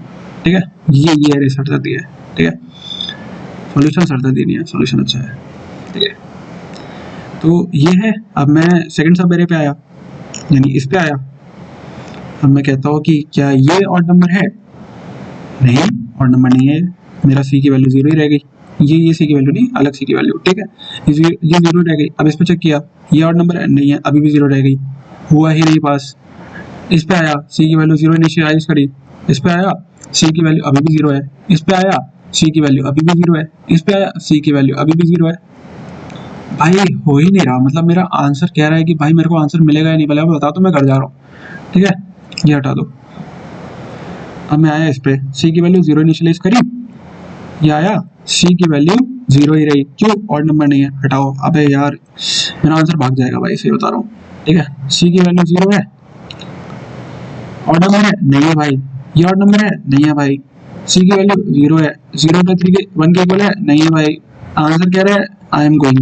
ठीक है, ये अरे सरदर्दी है, ठीक है, सॉल्यूशन सरदर्दी नहीं है, सॉल्यूशन अच्छा है, ठीक है। तो ये है, अब मैं सेकंड सब एरे पे आया, यानी इस पे आया, अब मैं कहता हूँ कि क्या ये ऑड नंबर है, नहीं ऑड नंबर नहीं है, मेरा सी की वैल्यू 0 ही रह गई, ये सी की वैल्यू नहीं, अलग सी की वैल्यू, ठीक है, ये 0 रह गई, अब इस पे चेक किया, ये ऑड नंबर है, नहीं है, अभी भी 0 रह गई, हुआ ही नहीं पास, इस पे आया, सी की वैल्यू 0 इनिशियलाइज करी, इस पे आया, सी की वैल्यू अभी भी 0 है, इस पे आया, सी की वैल्यू अभी भी 0 है, इस पे आया, सी की वैल्यू अभी भी 0 है, भाई हो ही नहीं रहा, मतलब मेरा आंसर कह रहा है कि भाई मेरे को आंसर मिलेगा या नहीं मिलेगा बता, तो मैं घर जा रहा हूँ, ठीक है, ये हटा दो। अब मैं आया इस पे, सी की वैल्यू 0 इनिशियलाइज करी, ये आया, सी की वैल्यू 0 ही रही, क्यों, ऑड नंबर नहीं है, हटाओ, अबे यार मेरा आंसर भाग जाएगा भाई, सही बता रहा हूँ, ठीक है, सी की वैल्यू 0 है, ऑड नंबर है, नहीं है भाई, ये ऑड नंबर है, नहीं है भाई, सी की वैल्यू 0 है, 0 पे 3 के 1 के इक्वल है, नहीं है भाई, आंसर कह रहा है आई एम गोइंग,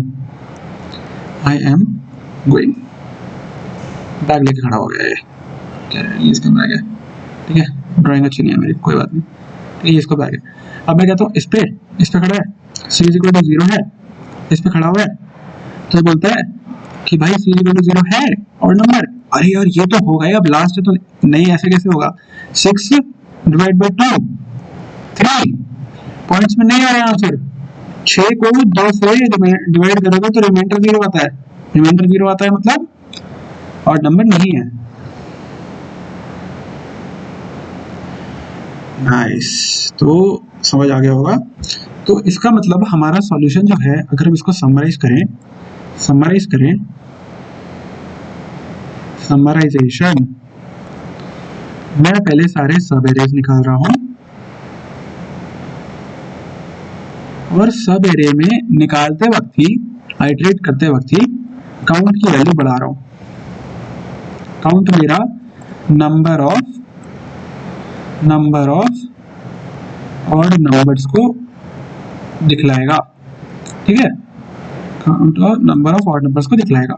बैग लेके खड़ा हो गया ये, क्या है ये, इसका बैग है, ठीक है, ड्राइंग अच्छी नहीं है मेरी, कोई बात नहीं, ठीक है, ये इसका बैग है। अब मैं कहता हूँ इस पे खड़ा है, सी इज इक्वल टू 0 है, इस पे खड़ा हुआ है, तो बोलता है कि भाई सी इज इक्वल टू 0 है और नंबर, अरे यार ये तो होगा ही, अब लास्ट है तो नहीं, ऐसे कैसे होगा, 6 डिवाइड बाई 2 3 पॉइंट्स में नहीं आ रहा है आंसर, 6 को 2 से डिवाइड करोगे तो रिमाइंडर 0 आता है, रिमाइंडर 0 आता है मतलब और नंबर नहीं है, नाइस, तो समझ आ गया होगा। तो इसका मतलब हमारा सॉल्यूशन जो है, अगर हम इसको समराइज करें, समराइजेशन, मैं पहले सारे सब एरेज निकाल रहा हूं और सब एरे में निकालते वक्त ही, आइटरेट करते वक्त ही काउंट की वैल्यू बढ़ा रहा हूं, काउंट मेरा नंबर ऑफ और नंबर्स को दिखलाएगा, ठीक है, काउंट और नंबर ऑफ ऑड नंबर्स को दिखलाएगा,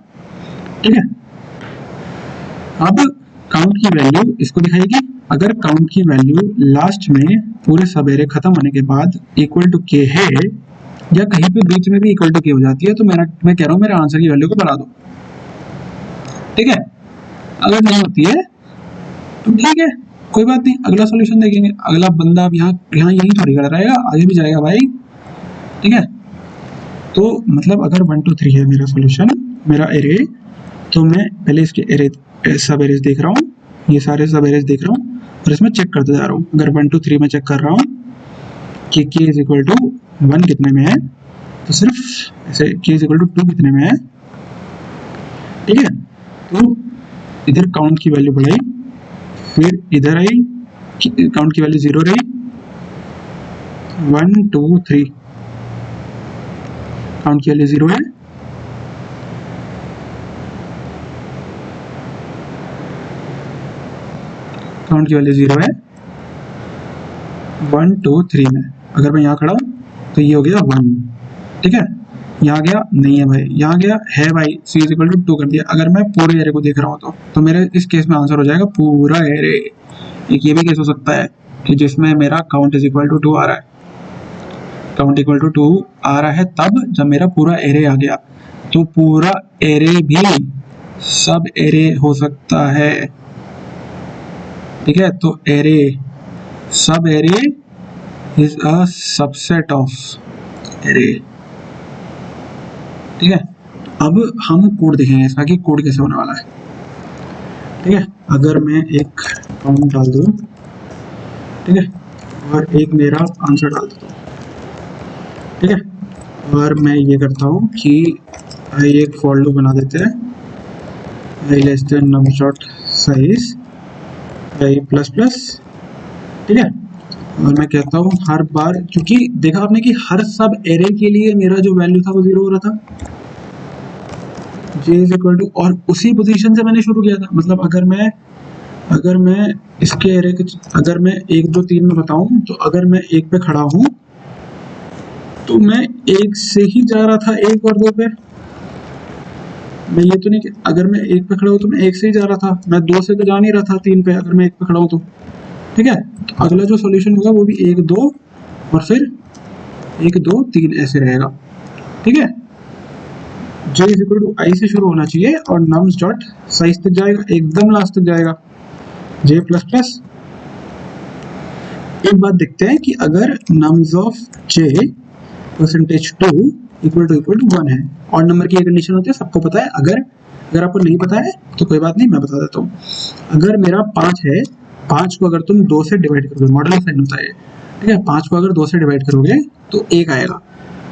ठीक है। अब काउंट की वैल्यू इसको दिखाएगी अगर काउंट की वैल्यू लास्ट में पूरे सब एरे खत्म होने के बाद इक्वल टू के है या कहीं पे बीच में भी इक्वल टू के हो जाती है तो मैं कह रहा हूँ मेरे आंसर की वैल्यू को बढ़ा दो, ठीक है। अगर नहीं होती है तो ठीक है, कोई बात नहीं, अगला सॉल्यूशन देखेंगे। अगला बंदा अब यहाँ यही थोड़ी खड़ा रहेगा, आगे भी जाएगा भाई, ठीक है। तो मतलब अगर 1 2 3 है मेरा सॉल्यूशन, मेरा एरे, तो मैं पहले इसके एरे सब एरेज देख रहा हूँ, ये सारे सब एरेज देख रहा हूँ और इसमें चेक करते जा रहा हूँ। अगर 1 2 3 में चेक कर रहा हूँ कि k इज इक्वल टू 1 कितने में है, तो सिर्फ ऐसे k इज इक्वल टू 2 कितने में है, ठीक है। तो इधर काउंट की वैल्यू बढ़ाई, फिर इधर आई, काउंट की वैल्यू 0 रही, 1 2 3 काउंट की वैल्यू 0 है, काउंट की वैल्यू 0 है, 1 2 3 में अगर मैं यहाँ खड़ा हूँ तो ये हो गया 1, ठीक है। यहाँ गया नहीं है भाई, यहाँ गया है भाई, c इज इक्वल टू 2 कर दिया। अगर मैं पूरे एरे को देख रहा हूँ तो मेरे इस केस में आंसर हो जाएगा पूरा एरे। एक ये भी केस हो सकता है कि जिसमें मेरा काउंट इज इक्वल टू 2 आ रहा है, काउंट इक्वल टू 2 आ रहा है तब जब मेरा पूरा एरे आ गया। तो पूरा एरे भी सब एरे हो सकता है, ठीक है। तो एरे, सब array is a subset of array, ठीक है। अब हम कोड देखेंगे इसका कि कोड कैसे होने वाला है, ठीक है। अगर मैं एक काउंट डाल दूं, ठीक है, और एक मेरा आंसर डाल देता हूँ, ठीक है, और मैं ये करता हूँ कि एक फॉर लूप बना देते हैं, I less than number dot size I plus plus, ठीक है। और मैं कहता हूँ हर बार, क्योंकि देखा आपने कि हर सब एरे के लिए मेरा जो वैल्यू था वो 0 हो रहा था, j इज इक्वल टू, और उसी पोजीशन से मैंने शुरू किया था। मतलब अगर मैं इसके एरे के, अगर मैं 1 2 3 में बताऊं तो अगर मैं 1 पे खड़ा हूं तो मैं 1 से ही जा रहा था 1 और 2 पे, मैं ये तो नहीं कि अगर मैं 1 पे खड़ा हूं तो मैं 1 से ही जा रहा था, मैं 2 से तो जा नहीं रहा था 3 पे, अगर मैं 1 पे खड़ा हूं तो, ठीक है। तो अगला जो सॉल्यूशन होगा वो भी 1 2 और फिर 1 2 3 ऐसे रहेगा, ठीक है। j इज इक्वल टू आई से शुरू होना चाहिए और nums डॉट साइज तक जाएगा, एकदम लास्ट तक जाएगा j प्लस प्लस। एक बात देखते हैं कि अगर nums of j percentage 2 equal to 1 है, और नंबर की ये कंडीशन होती है, सबको पता है। अगर आपको नहीं पता है तो कोई बात नहीं, मैं बता देता हूँ। अगर मेरा 5 है, 5 को अगर तुम 2 से डिवाइड करोगे, मॉडल साइन होता है, ठीक है, 5 को अगर 2 से डिवाइड करोगे तो 1 आएगा।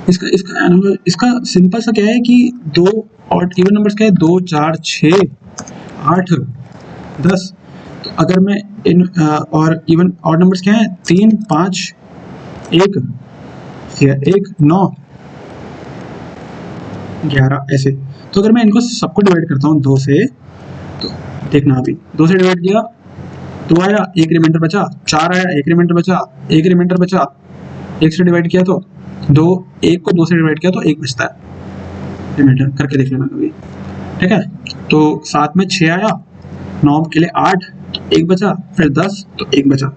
इसका सिंपल सा क्या है कि 2 और इवन नंबर्स क्या है, 2 4 6 8 10। तो अगर मैं इन और इवन और नंबर्स क्या है, 3 5 1 9 11 ऐसे। तो अगर मैं इनको सबको डिवाइड करता हूँ 2 से, तो देखना अभी 2 से डिवाइड किया 2 आया, 1 रिमाइंडर बचा, 4 आया, 1 रिमाइंडर बचा, 1 रिमाइंडर बचा, 1 से डिवाइड किया तो 2, 1 को 2 से डिवाइड किया तो 1 बचता है, रिमाइंडर करके देख लेना कभी, ठीक है। तो 7 में 6 आया, 9 के लिए 8, 1 बचा, फिर 10 तो 1 बचा,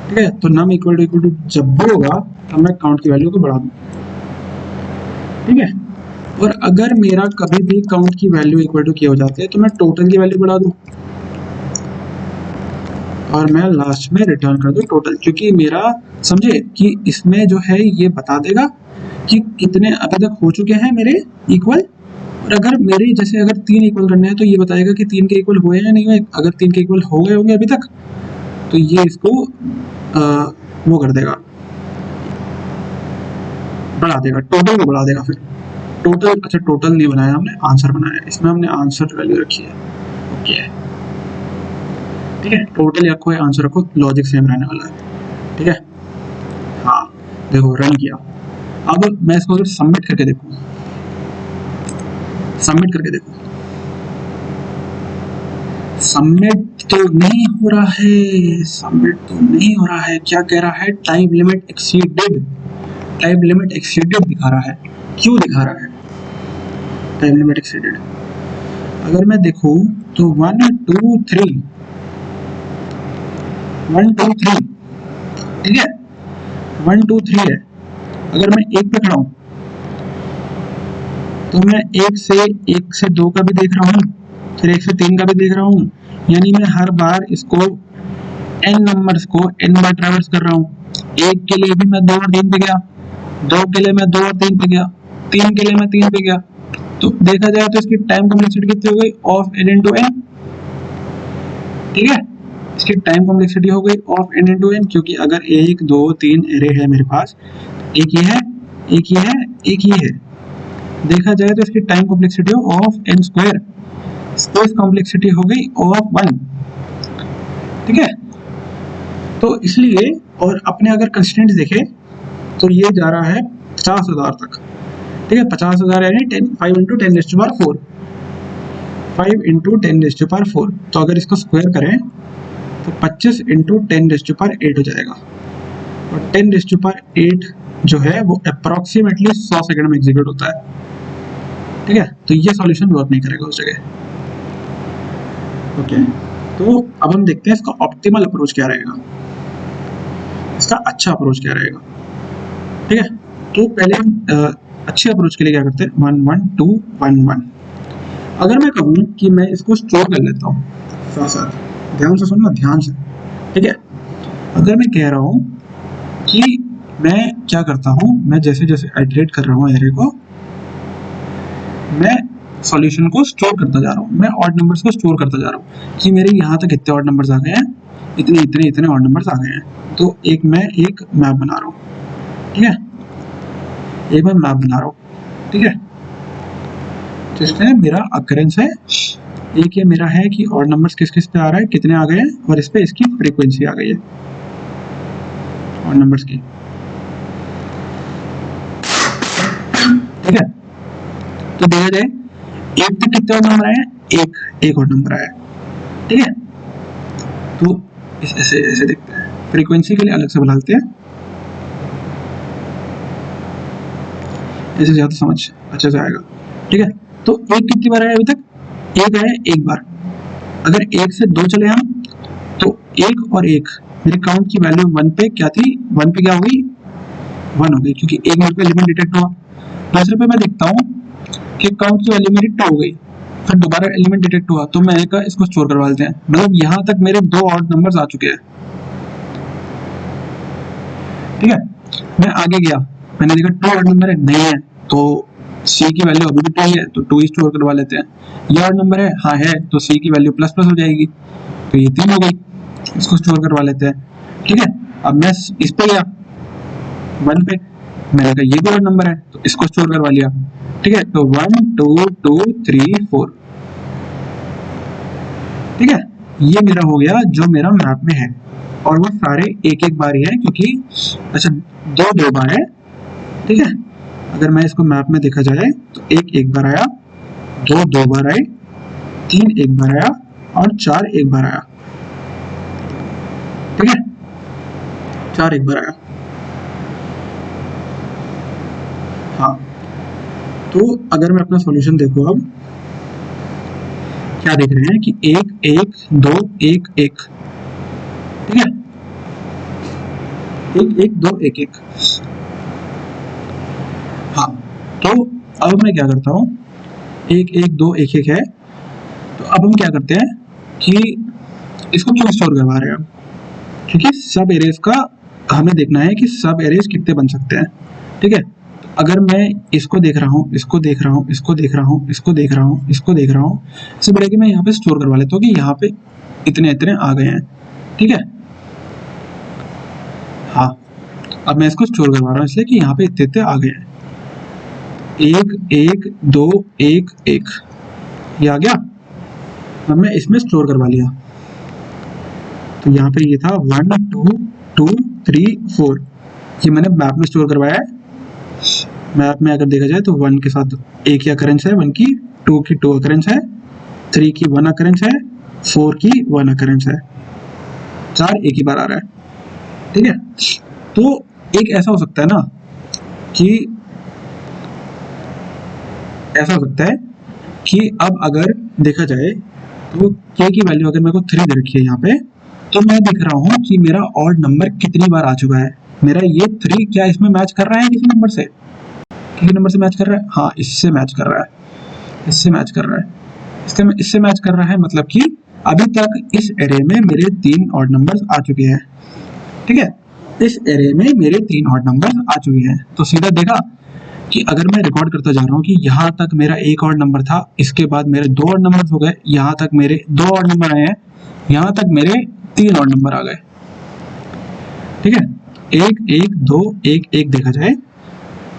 ठीक है। तो नम इक्वल टू जब भी होगा तब मैं काउंट की वैल्यू को बढ़ा दूं, ठीक है। और अगर मेरा कभी भी काउंट की वैल्यू इक्वल टू की हो जाती है तो मैं टोटल की वैल्यू बढ़ा दूं और मैं लास्ट में रिटर्न कर दूं टोटल, क्योंकि मेरा समझे कि इसमें जो है ये बता देगा कि कितने अभी तक हो चुके हैं मेरे इक्वल। और अगर मेरे जैसे अगर 3 इक्वल करने हैं तो ये बताएगा कि 3 के इक्वल हुए या नहीं हुए। अगर 3 के इक्वल हो गए होंगे अभी तक तो ये इसको वो कर देगा, बढ़ा देगा, टोटल को बढ़ा देगा। फिर टोटल, अच्छा टोटल नहीं बनाया हमने, आंसर बनाया, इसमें हमने आंसर वैल्यू रखी है, ओके, ठीक है। टोटल रखो या आंसर रखो, लॉजिक सेम रहने वाला है, ठीक है। हाँ देखो रन किया, अब मैं इसको अगर सबमिट करके देखूं, सबमिट करके देखो, सबमिट तो नहीं हो रहा है, सबमिट तो नहीं हो रहा है। क्या कह रहा है, time limit exceeded, time limit exceeded दिखा रहा है। क्यों दिखा रहा है टाइम लिमिट एक्सीडेड? अगर मैं देखूं तो 1 2 3 1 2 3, ठीक है 1 2 3 है। अगर मैं एक पे खड़ा हूं तो मैं एक से 2 का भी देख रहा हूँ, फिर 1 से 3 का भी देख रहा हूँ, यानी मैं हर बार इसको n नंबर्स को n बार ट्रैवर्स कर रहा हूँ। एक के लिए भी मैं 2 और 3 पे गया, 2 के लिए मैं 2 और 3 पे गया, 3 के लिए मैं 3 पे गया। तो देखा जाए तो इसकी टाइम कॉम्प्लेक्सिटी कितनी हो गई, ऑफ n इंटू n, ठीक है। इसकी टाइम कॉम्प्लेक्सिटी हो गई ऑफ n इंटू n, क्योंकि अगर 1 2 3 एरे है मेरे पास, एक ये है, एक ये है, एक ये है, देखा जाए तो इसकी time complexity of n square, space complexity हो गई ऑफ 1, ठीक है। तो इसलिए, और अपने अगर कंस्टेंट्स देखें तो ये जा रहा है 50,000 तक, ठीक है। 50,000 यानी 5 इंटू 10⁴, 5 इंटू 10⁴। तो अगर इसको स्क्वायर करें तो 25 इंटू 10⁸ हो जाएगा, और 10⁸ जो है वो अप्रोक्सीमेटली 100 सेकंड में एग्जीक्यूट होता है, ठीक है। तो ये सॉल्यूशन वर्क नहीं करेगा उस जगह। ओके, तो अब हम देखते हैं इसका ऑप्टिमल अप्रोच क्या रहेगा, इसका अच्छा अप्रोच क्या रहेगा, ठीक है। तो पहले हम अच्छे अप्रोच के लिए क्या करते हैं, 1 1 2 1 1। अगर मैं कहूँ कि मैं इसको स्टोर कर लेता हूँ, साथ साथ ध्यान से सुनना, ध्यान से, ठीक है। अगर मैं कह रहा हूँ कि मैं क्या करता हूँ, मैं जैसे जैसे आइटरेट कर रहा हूँ एरे को, मैं सॉल्यूशन को स्टोर करता जा रहा हूँ, मैं ऑड नंबर्स को स्टोर करता जा रहा हूँ कि मेरे यहाँ तक इतने ऑड नंबर्स आ गए हैं, इतने इतने इतने ऑड नंबर्स आ गए हैं। तो मैं एक मैप बना रहा हूँ, ठीक है, एक मैं मैप बना रहा हूँ, ठीक है, जिसमें मेरा अकरेंस है, एक ये मेरा है कि ऑड नंबर्स किस किस पे आ रहा है, कितने आ गए हैं, और इस पे इसकी फ्रीक्वेंसी आ गई है ऑड नंबर्स की, ठीक है। तो देखा जाए एक पे कितने और नंबर आए हैं, एक और नंबर आया, ठीक है। तो ऐसे ऐसे देखते हैं, फ्रीक्वेंसी के लिए अलग से बना लेते हैं, ऐसे ज्यादा समझ अच्छे से आएगा, ठीक है। तो एक कितनी बार आया अभी तक, एक आया एक बार। अगर 1 से 2 चले हम तो 1 और 1, मेरे काउंट की वैल्यू 1 पे क्या थी, 1 पे क्या हो गई, 1 हो गई, क्योंकि एक मेरे पे एलिमेंट डिटेक्ट हुआ। दूसरे पे मैं देखता हूँ कि काउंट की वैल्यू मेरी 2 हो गई, फिर दोबारा एलिमेंट डिटेक्ट हुआ, तो मैंने कहा इसको स्टोर करवा लेते हैं, मतलब यहाँ तक मेरे 2 ऑड नंबर्स आ चुके हैं, ठीक है। मैं आगे गया, मैंने देखा 2 ऑड नंबर है, नहीं है, तो सी की वैल्यू अभी भी 2 ही है, तो 2 ही स्टोर करवा लेते हैं। ये ऑड नंबर है, हाँ है, तो सी की वैल्यू प्लस प्लस हो जाएगी, तो ये 3 हो गई, इसको स्टोर करवा लेते हैं, ठीक है। अब मैं इस पे गया 1 पे, मैंने कहा ये भी ऑड नंबर है, तो इसको स्टोर करवा लिया, ठीक है। तो 1 2 2 3 4, ठीक है। ये मेरा हो गया जो मेरा मैप में है, और वो सारे एक एक बार ही है, क्योंकि अच्छा 2 बार है, ठीक है। अगर मैं इसको मैप में देखा जाए तो एक बार आया, 2 बार आए, 3 एक बार आया, और 4 एक बार आया, ठीक है, 4 एक बार आया। हाँ, तो अगर मैं अपना सॉल्यूशन देखूं, अब क्या देख रहे हैं कि 1 1 2 1 1, ठीक है, 1 1 2 1 1। हाँ, तो अब मैं क्या करता हूँ, 1 1 2 1 1 है, तो अब हम क्या करते हैं कि इसको क्यों स्टोर करवा रहे हैं, क्योंकि सब एरेज का हमें देखना है कि सब एरेज कितने बन सकते हैं, ठीक है। अगर मैं इसको देख रहा हूँ, इसको देख रहा हूँ, इसको देख रहा हूँ, इसको देख रहा हूँ, इसको देख रहा हूँ, इससे बढ़िया कि मैं यहाँ पे स्टोर करवा लेता हूँ कि यहाँ पे इतने इतने आ गए हैं, ठीक है। हाँ, अब मैं इसको स्टोर करवा रहा हूँ इसलिए कि यहाँ पे इतने इतने आ गए हैं, 1 1 2 1 1, ये आ गया। अब मैं इसमें स्टोर करवा लिया, तो यहाँ पे ये था 1 2 2 3 4, ये मैंने मैप में स्टोर करवाया है। मैप में अगर देखा जाए तो 1 के साथ एक ही अकरेंस है, 1 की, 2 की 2 अकरेंस है, 3 की 1 अकरेंस है, 4 की 1 अकरेंस है, 4 एक ही बार आ रहा है, ठीक है। तो एक ऐसा हो सकता है ना कि ऐसा हो सकता है कि अब अगर देखा जाए तो k की वैल्यू अगर मेरे को 3 दे रखी है यहाँ पे, तो मैं देख रहा हूँ कि मेरा ऑड नंबर कितनी बार आ चुका है। मेरा ये 3 क्या इसमें मैच कर रहा है किसी नंबर से? किसी नंबर से मैच कर रहा है? हाँ, इससे मैच कर रहा है, इससे मैच कर रहा है, इससे मैच कर रहा है। मतलब कि अभी तक इस एरे में मेरे 3 ऑड नंबर्स आ चुके हैं। ठीक है, इस एरे में मेरे 3 ऑड नंबर्स आ चुके हैं। तो सीधा देखा कि अगर मैं रिकॉर्ड करता जा रहा हूँ कि यहाँ तक मेरा 1 ऑड नंबर था, इसके बाद मेरे 2 ऑड नंबर हो गए, यहाँ तक मेरे 2 ऑड नंबर आए हैं, यहाँ तक मेरे 3 ऑड नंबर आ गए। ठीक है, 1 1 2 1 1 देखा जाए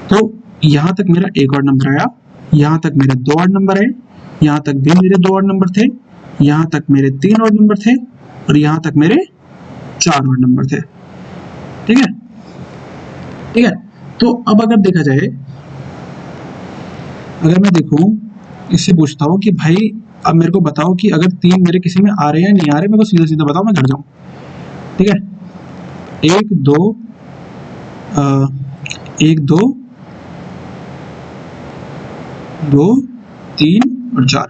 तो यहाँ तक मेरा 1 ऑड नंबर आया, यहाँ तक मेरे 2 ऑड नंबर आए, यहाँ तक भी मेरे 2 ऑड नंबर थे, यहाँ तक मेरे 3 ऑड नंबर थे, और यहाँ तक मेरे 4 ऑड नंबर थे। ठीक है, ठीक है। तो अब अगर देखा जाए, अगर मैं देखूं, इससे पूछता हूँ कि भाई अब मेरे को बताओ कि अगर 3 मेरे किसी में आ रहे हैं नहीं आ रहे, मेरे को सीधा सीधा बताओ, मैं घर जाऊं। ठीक है, 1 2 1 2 2 3 और 4।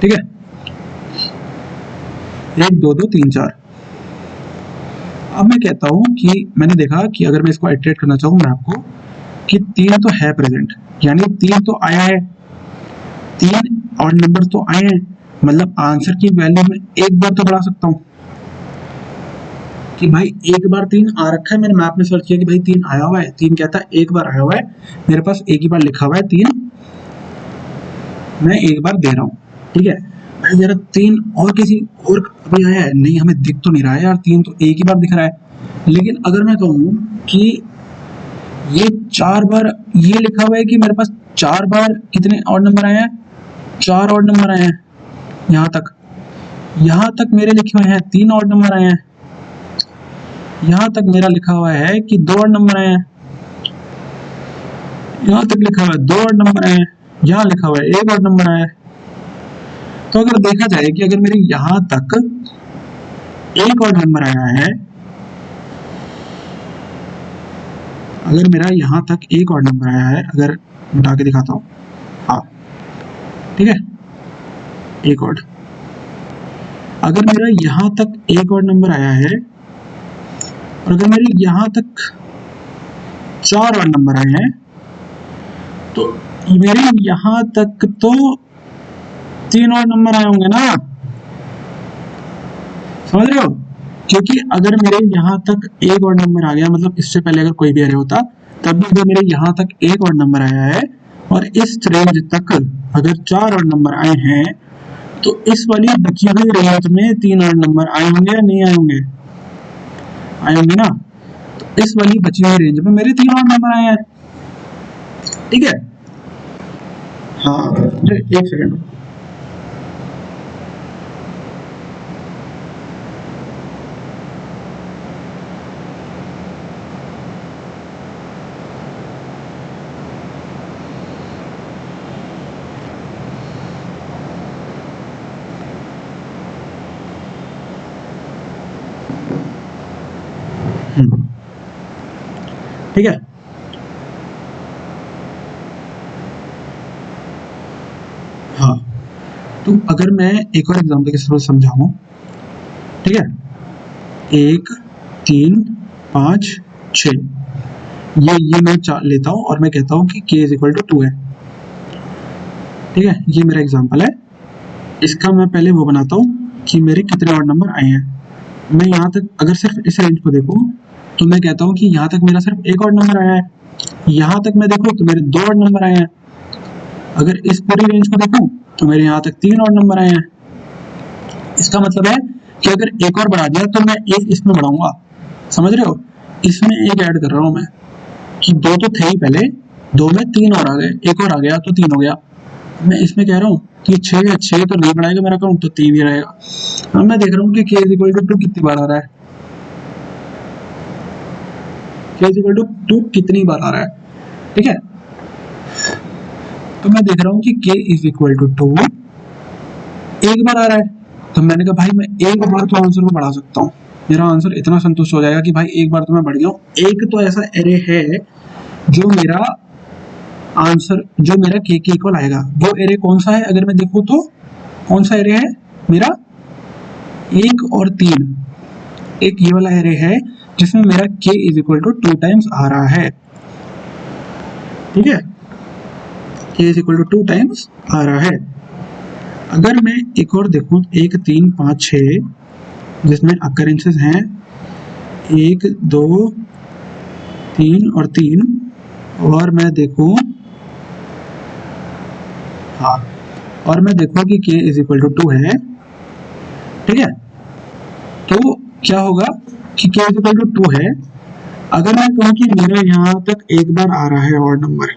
ठीक है, 1 2 2 3 4। अब मैं कहता हूं कि मैंने देखा कि अगर मैं इसको आइटरेट करना चाहूँ मैं आपको, कि 3 तो है प्रेजेंट, यानी 3 तो आया है, 3 और नंबर तो आए हैं, मतलब आंसर की वैल्यू में एक बार तो बढ़ा सकता हूँ कि भाई एक बार 3 आ रखा है। मैंने मैप में सर्च किया कि भाई 3 आया हुआ है, 3 कहता है एक बार आया हुआ है, मेरे पास एक ही बार लिखा हुआ है 3, मैं एक बार दे रहा हूँ। ठीक है भाई, यार 3 और किसी और अभी आया है नहीं, हमें दिख तो नहीं रहा है यार, 3 तो एक ही बार दिख रहा है। लेकिन अगर मैं कहूँ कि ये 4 बार ये लिखा हुआ है कि मेरे पास 4 बार कितने और नंबर आए हैं, 4 और नंबर आए हैं, यहाँ तक मेरे लिखे हुए हैं 3 और नंबर आए हैं, यहाँ तक मेरा लिखा हुआ है कि 2 और नंबर आए हैं, यहाँ तक लिखा हुआ है 2 और नंबर आए हैं, यहाँ लिखा हुआ है 1 और नंबर आया है। तो अगर देखा जाए कि अगर मेरे यहाँ तक 1 और नंबर आया है, अगर मेरा यहाँ तक 1 और नंबर आया है, अगर मिटा के दिखाता हूँ, हाँ ठीक है, 1 और, अगर मेरा यहाँ तक 1 और नंबर आया है, और अगर मेरे यहाँ तक 4 और नंबर आए हैं, तो मेरे यहाँ तक तो 3 और नंबर आए होंगे ना, समझ रहे हो? क्योंकि अगर मेरे यहाँ तक 1 और नंबर आ गया, मतलब इससे पहले अगर कोई भी एरे होता तब भी अगर मेरे यहाँ तक 1 और नंबर आया है, और इस रेंज तक अगर 4 और नंबर आए हैं, तो इस वाली बची हुई रेंज में 3 और नंबर आए होंगे या नहीं आए होंगे? आए होंगे ना। तो इस वाली बची हुई रेंज में मेरे 3 और नंबर आए हैं। ठीक है, हाँ एक सेकेंड, ठीक है। हाँ, तो अगर मैं एक और एग्जांपल के साथ समझाऊं, ठीक है, 1 3 5 6, ये मैं लेता हूं और मैं कहता हूं कि k इज इक्वल टू 2 है। ठीक है, ये मेरा एग्जांपल है। इसका मैं पहले वो बनाता हूं कि मेरे कितने और नंबर आए हैं। मैं यहाँ तक अगर सिर्फ इस रेंज को देखूं तो मैं कहता हूँ कि यहाँ तक मेरा सिर्फ 1 और नंबर आया है, यहाँ तक मैं देखूं तो मेरे 2 और नंबर आए हैं, अगर इस पूरी रेंज को देखूं तो मेरे यहाँ तक 3 और नंबर आए हैं। इसका मतलब है कि अगर एक और बढ़ा दिया तो मैं एक इसमें बढ़ाऊंगा, समझ रहे हो? इसमें एक ऐड कर रहा हूं मैं कि 2 तो थे ही पहले, 2 में 3 और आ गए, एक और आ गया तो 3 हो गया। मैं इसमें कह रहा हूँ कि 6 है, 6 तो नहीं बढ़ाएगा मेरा काउंट, तो 3 ही रहेगा। अब मैं देख रहा हूँ कि k इज इक्वल टू 2 कितनी बार आ रहा है, k इज इक्वल टू 2 कितनी बार आ रहा है। ठीक है, तो मैं देख रहा हूँ कि k इज इक्वल टू 2 एक बार आ रहा है, तो मैंने कहा भाई मैं एक बार तो आंसर को बढ़ा सकता हूँ, मेरा आंसर इतना संतुष्ट हो जाएगा कि भाई एक बार तो मैं बढ़ गया हूँ। एक तो ऐसा एरे है जो मेरा आंसर, जो मेरा के इक्वल आएगा। वो एरे कौन सा है? अगर मैं देखूँ तो कौन सा एरे है मेरा, 1 और 3, एक ये वाला एरे है जिसमें मेरा k is equal to 2 times आ रहा है, ठीक है, k is equal to 2 times आ रहा है। अगर मैं एक और देखूं 1 3 5 6 जिसमें अकरेंसेस हैं 1 2 3 और 3, और मैं देखूं, हाँ, और मैं देखूं कि k इज इक्वल टू 2 है, ठीक है, तो क्या होगा कि k इज इक्वल टू 2 है। अगर मैं कहूं कि मेरा यहां तक एक बार आ रहा है और नंबर,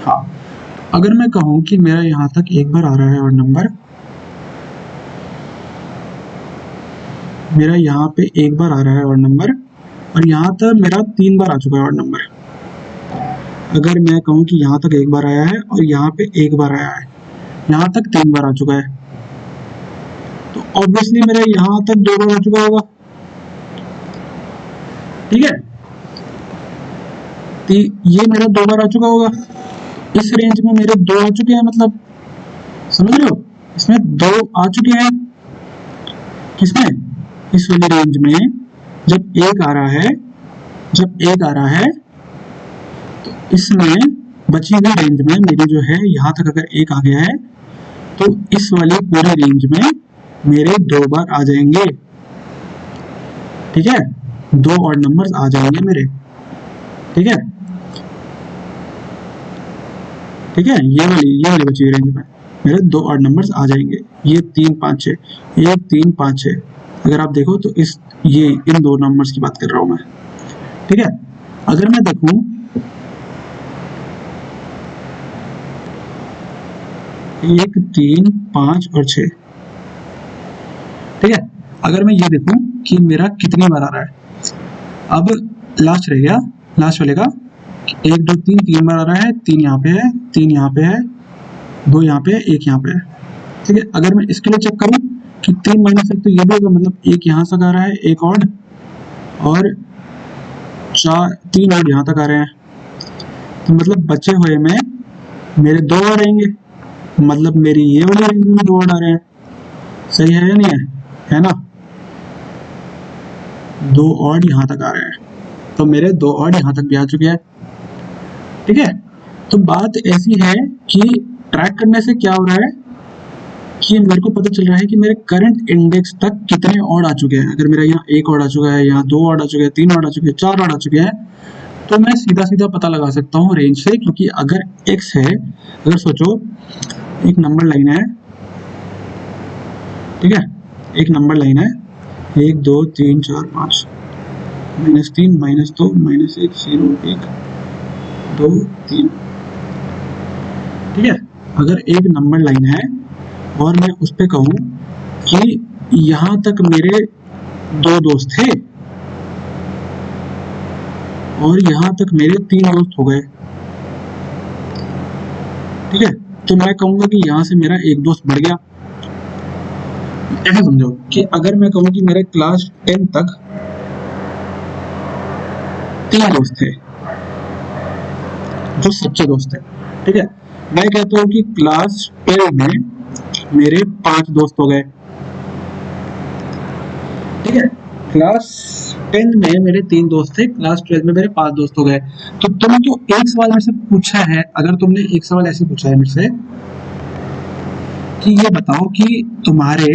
हाँ, अगर मैं कहूं कि मेरा यहां तक एक बार आ रहा है और नंबर, मेरा यहाँ पे एक बार आ रहा है और नंबर, और यहाँ तक मेरा 3 बार आ चुका है और नंबर। अगर मैं कहूँ कि यहाँ तक एक बार आया है और यहाँ पे एक बार आया है, यहाँ तक 3 बार आ चुका है, तो ऑब्वियसली मेरा यहाँ तक 2 बार आ चुका होगा, ठीक है, तो ये मेरा 2 बार आ चुका होगा। इस रेंज में मेरे 2 आ चुके हैं, मतलब समझ रहे हो, इसमें 2 आ चुके हैं। किसमें? इस वाली रेंज में जब एक आ रहा है, जब एक आ रहा है, तो इसमें बची हुई रेंज में मेरी जो है यहाँ तक अगर एक आ गया है, तो इस वाली पूरी रेंज में मेरे 2 बार आ जाएंगे, ठीक है, 2 ऑड नंबर्स आ जाएंगे मेरे, ठीक है, ठीक है, ये वाली बची हुई रेंज में मेरे 2 ऑड नंबर्स आ जाएंगे। ये 3 5 6, 1 3 5 6, अगर आप देखो तो ये इन 2 नंबर्स की बात कर रहा हूं मैं, ठीक है। अगर मैं देखूं 1 3 5 और 6, ठीक है, अगर मैं ये देखूं कि मेरा कितनी बार आ रहा है, अब लास्ट रह गया, लास्ट वाले का 1 2 3 3 बार आ रहा है, 3 यहाँ पे है, 3 यहाँ पे है, 2 यहाँ पे है, 1 यहाँ पे है, ठीक है। अगर मैं इसके लिए चेक करूं कि 3 माइनस 1 तो ये भी होगा, मतलब 1 यहाँ तक आ रहा है, 1 और 3 और यहाँ तक आ रहे हैं, तो मतलब बचे हुए में मेरे 2 और रहेंगे, मतलब मेरी ये वाली रेंज में 2 और आ रहे हैं। सही है या नहीं है? है ना, 2 और यहाँ तक आ रहे हैं, तो मेरे 2 और यहाँ तक भी आ चुके हैं, ठीक है। तो बात ऐसी है कि ट्रैक करने से क्या हो रहा है कि मेरे को पता चल रहा है कि मेरे करंट इंडेक्स तक कितने ऑड आ चुके हैं। अगर मेरा यहाँ 1 ऑड आ चुका है, यहाँ 2 ऑड आ चुके हैं, 3 ऑड आ चुके हैं, 4 ऑड आ चुके हैं, तो मैं सीधा सीधा पता लगा सकता हूँ रेंज से, क्योंकि अगर x है, अगर सोचो एक नंबर लाइन है, ठीक है, एक नंबर लाइन है 1 2 3 4 5, -3 -2 -1 0 1 2 3, ठीक है। अगर एक नंबर लाइन है और मैं उस पे कहूं कि यहां तक मेरे 2 दोस्त थे और यहां तक मेरे 3 दोस्त हो गए, ठीक है, तो मैं कहूंगा कि यहां से मेरा एक दोस्त बढ़ गया। ऐसे समझो कि अगर मैं कहूं कि मेरे क्लास 10 तक 3 दोस्त थे जो सच्चे दोस्त थे, ठीक है, मैं कहता हूं कि क्लास 12 में मेरे 5 दोस्त हो गए, ठीक है, क्लास 10 में मेरे 3 दोस्त थे, क्लास 12 में मेरे 5 दोस्त हो गए। तो तुम जो एक सवाल मेरे से पूछा है, अगर तुमने एक सवाल ऐसे पूछा है मेरे से कि ये बताओ कि तुम्हारे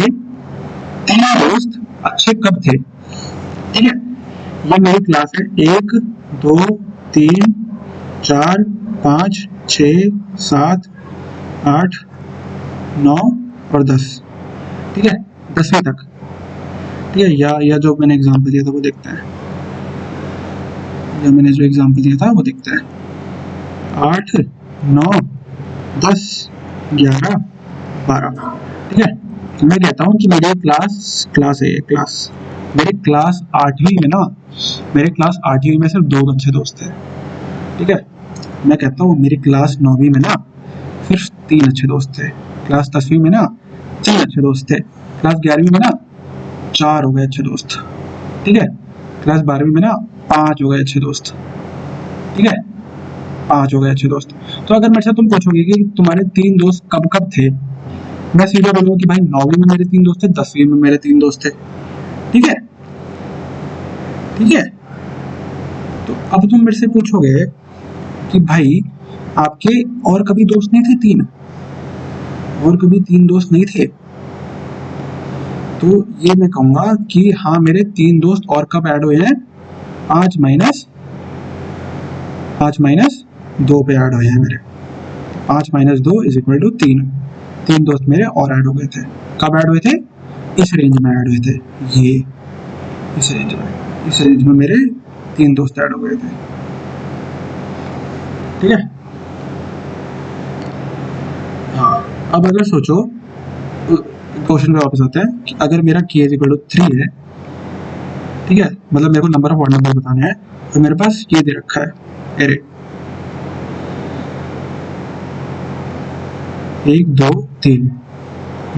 3 दोस्त अच्छे कब थे, ठीक है, ये मेरी क्लास है 1 2 3 4 5 6 7 8 9 और 10, ठीक है, 10वीं तक, ठीक है, या जो मैंने एग्जाम्पल दिया था वो देखते हैं, या मैंने जो एग्जाम्पल दिया था वो देखते हैं, 8 9 10 11 12, ठीक है। मैं कहता हूँ कि मेरी क्लास है, क्लास मेरे क्लास 8वीं में ना, मेरे क्लास 8वीं में सिर्फ 2 अच्छे दोस्त थे, ठीक है। मैं कहता हूँ मेरी क्लास 9वीं में ना सिर्फ 3 अच्छे दोस्त थे, क्लास 10वीं में ना 3 अच्छे दोस्त थे, क्लास 11वीं में ना 4 हो गए अच्छे दोस्त, ठीक है। क्लास 12वीं में ना 5 हो गए अच्छे दोस्त, ठीक है, 5 हो गए अच्छे दोस्त। तो अगर मेरे से तुम पूछोगे कि तुम्हारे 3 दोस्त कब कब थे, मैं सीधा बोलूंगा कि भाई 9वीं में मेरे 3 दोस्त थे, 10वीं में मेरे 3 दोस्त थे, ठीक है, ठीक है। तो अब तुम मेरे से पूछोगे कि भाई आपके और कभी दोस्त नहीं थे 3, और कभी 3 दोस्त नहीं थे, तो ये मैं कहूंगा कि हाँ मेरे 3 दोस्त और कब ऐड हुए हैं, 5 माइनस 2 पे ऐड हुए हैं मेरे। 5 माइनस 2 इज इक्वल टू 3। 3 दोस्त मेरे और ऐड हो गए थे। कब ऐड हुए थे? इस रेंज में ऐड हुए थे, ये इस रेंज में मेरे 3 दोस्त ऐड हो गए थे, ठीक है। हाँ, अब अगर सोचो, क्वेश्चन पे वापस आते हैं कि अगर मेरा k इज इक्वल टू 3 है, ठीक है, मतलब मेरे को नंबर ऑफ ऑड नंबर बताने हैं, तो मेरे पास ये दे रखा है एरे 1 2 3,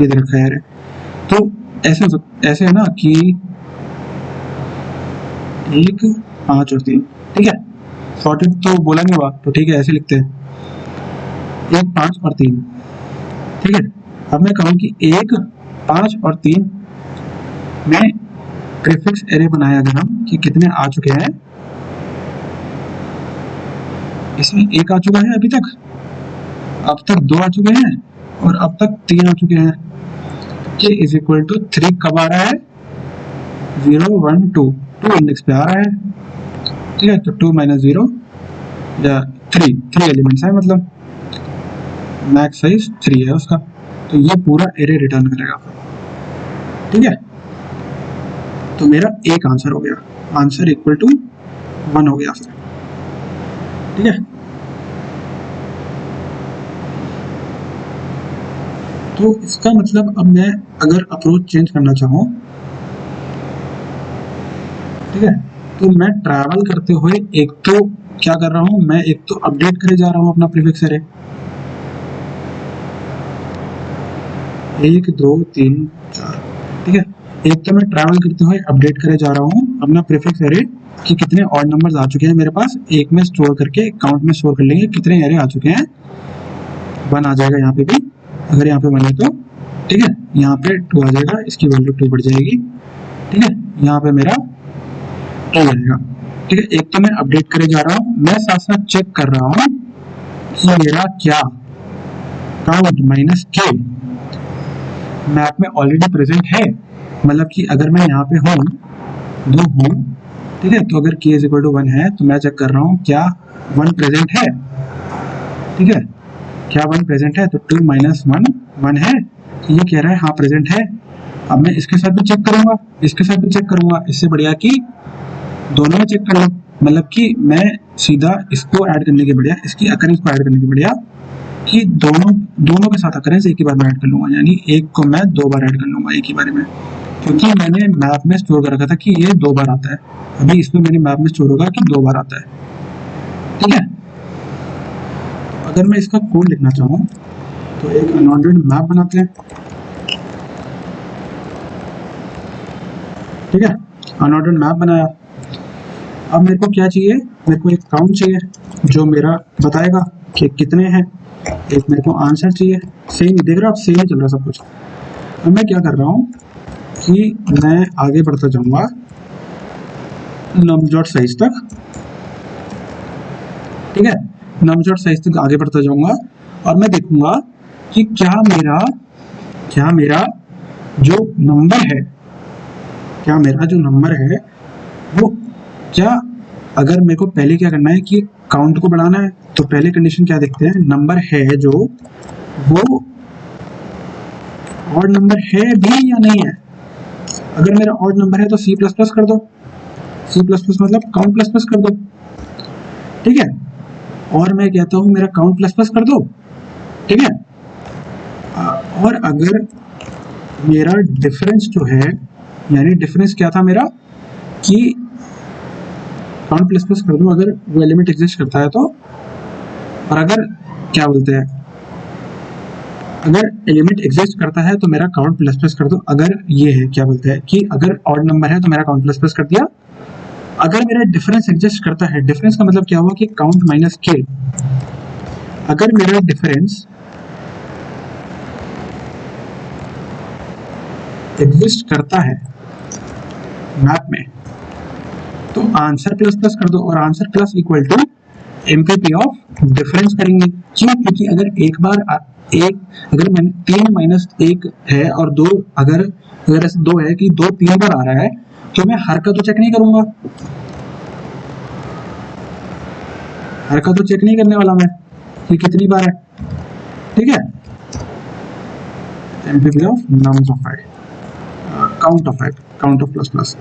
ये दे रखा है एरे। तो ऐसे है ना कि 1 5 और 3, ठीक है, सॉर्टेड तो बोला नहीं हुआ, तो ठीक है ऐसे लिखते हैं 1 5 और 3, ठीक है। अब मैं कहूँ कि 1 5 और 3 में प्रीफिक्स एरे बनाया अगर हम कि कितने आ चुके हैं, इसमें 1 आ चुका है अभी तक, अब तक 2 आ चुके हैं और अब तक 3 आ चुके हैं। k इज इक्वल टू 3 कब आ रहा है? 0 1 2 2 इंडेक्स पे आ रहा है, ठीक है। तो 2 माइनस 0 या 3 एलिमेंट्स है, मतलब मैक्स साइज 3 है उसका, तो ये पूरा एरे रिटर्न करेगा, ठीक है। तो मेरा एक आंसर हो गया, आंसर इक्वल टू 1 हो गया फिर, ठीक है। तो इसका मतलब अब मैं अगर अप्रोच चेंज करना चाहूँ, ठीक है, तो मैं ट्रैवल करते हुए एक तो क्या कर रहा हूँ, मैं एक तो अपडेट करे जा रहा हूँ अपना प्रीफिक्स एरे, 1 2 3 4, ठीक है। एक तो मैं ट्रैवल करते हुए अपडेट करे जा रहा हूँ अपना प्रीफिक्स एरे कि कितने ऑड नंबर्स आ चुके हैं मेरे पास, एक में स्टोर करके काउंट में स्टोर कर लेंगे कितने एरे आ चुके हैं, 1 आ जाएगा यहाँ पे भी, अगर यहाँ पे 1 है तो, ठीक है, यहाँ पे 2 आ जाएगा, इसकी वैल्यू 2 बढ़ जाएगी, ठीक है, यहाँ पे मेरा 2 आ जाएगा, ठीक है। एक तो मैं अपडेट करे जा रहा हूँ, मैं साथ साथ चेक कर रहा हूँ कि मेरा क्या काउंट माइनस के मैप में ऑलरेडी प्रेजेंट है, मतलब कि अगर मैं यहाँ पे हूँ 2 हूँ, ठीक है, तो अगर k इज इक्वल टू 1 है तो मैं चेक कर रहा हूँ क्या 1 प्रेजेंट है, ठीक है, क्या 1 प्रेजेंट है, तो 2 माइनस 1 1 है, तो ये कह रहा है हाँ प्रेजेंट है। अब मैं इसके साथ भी चेक करूंगा, इसके साथ भी चेक करूंगा, इससे बढ़िया कि दोनों में चेक कर लो, मतलब कि मैं सीधा इसको ऐड करने के बढ़िया इसकी अकरेंस को ऐड करने के बढ़िया कि दोनों के साथ अकरेंस एक ही बार में ऐड कर लूंगा, यानी एक को मैं 2 बार ऐड कर लूंगा एक ही बार में, क्योंकि मैंने मैप में स्टोर कर रखा था कि ये 2 बार आता है, अभी इसमें मेरे मैप में स्टोर होगा कि 2 बार आता है, ठीक है। अगर मैं इसका कोड लिखना चाहूँ तो एक अनऑर्डर्ड मैप बनाते हैं, ठीक है, अनऑर्डर्ड मैप बनाया। अब मेरे को क्या चाहिए, मेरे को एक काउंट चाहिए जो मेरा बताएगा कि कितने हैं, एक मेरे को आंसर चाहिए, सेम देख रहे हो आप, सेम ही चल रहा सब कुछ। अब मैं क्या कर रहा हूँ कि मैं आगे बढ़ता जाऊंगा नमजॉट साइज तक, ठीक है, नमजॉट साइज तक आगे बढ़ता जाऊंगा और मैं देखूंगा कि क्या मेरा जो नंबर है, क्या मेरा जो नंबर है वो क्या, अगर मेरे को पहले क्या करना है कि काउंट को बढ़ाना है, तो पहले कंडीशन क्या देखते हैं, नंबर है जो वो ऑड नंबर है भी या नहीं है। अगर मेरा ऑड नंबर है तो C++ कर दो, C++ मतलब काउंट प्लस प्लस कर दो, ठीक है, और मैं कहता हूँ मेरा काउंट प्लस प्लस कर दो, ठीक है। और अगर मेरा डिफरेंस जो है, यानी डिफरेंस क्या था मेरा कि काउंट प्लस प्लस कर दो अगर वो एलिमेंट एग्जिस्ट करता है तो, और अगर क्या बोलते हैं अगर एलिमेंट एग्जिस्ट करता है तो मेरा काउंट प्लस प्लस कर दो। अगर ये है क्या बोलते हैं कि अगर ऑड नंबर है तो मेरा काउंट प्लस प्लस कर दिया। अगर मेरा डिफरेंस एग्जिस्ट करता है, डिफरेंस का मतलब क्या हुआ कि काउंट माइनस के। अगर मेरा डिफरेंस एग्जिस्ट करता है मैप में तो आंसर प्लस प्लस कर दो, और answer plus equal to MPP of difference करेंगे। क्यों? क्योंकि अगर एक बार अगर मैंने 3 माइनस 1 है और 2 अगर ऐसे 2 है कि 2 3 बार आ रहा है तो मैं हर का तो चेक नहीं करूंगा, हर का तो चेक नहीं करने वाला मैं कि कितनी बार है। ठीक है, MPP of nums of five, count of five, count of plus plus.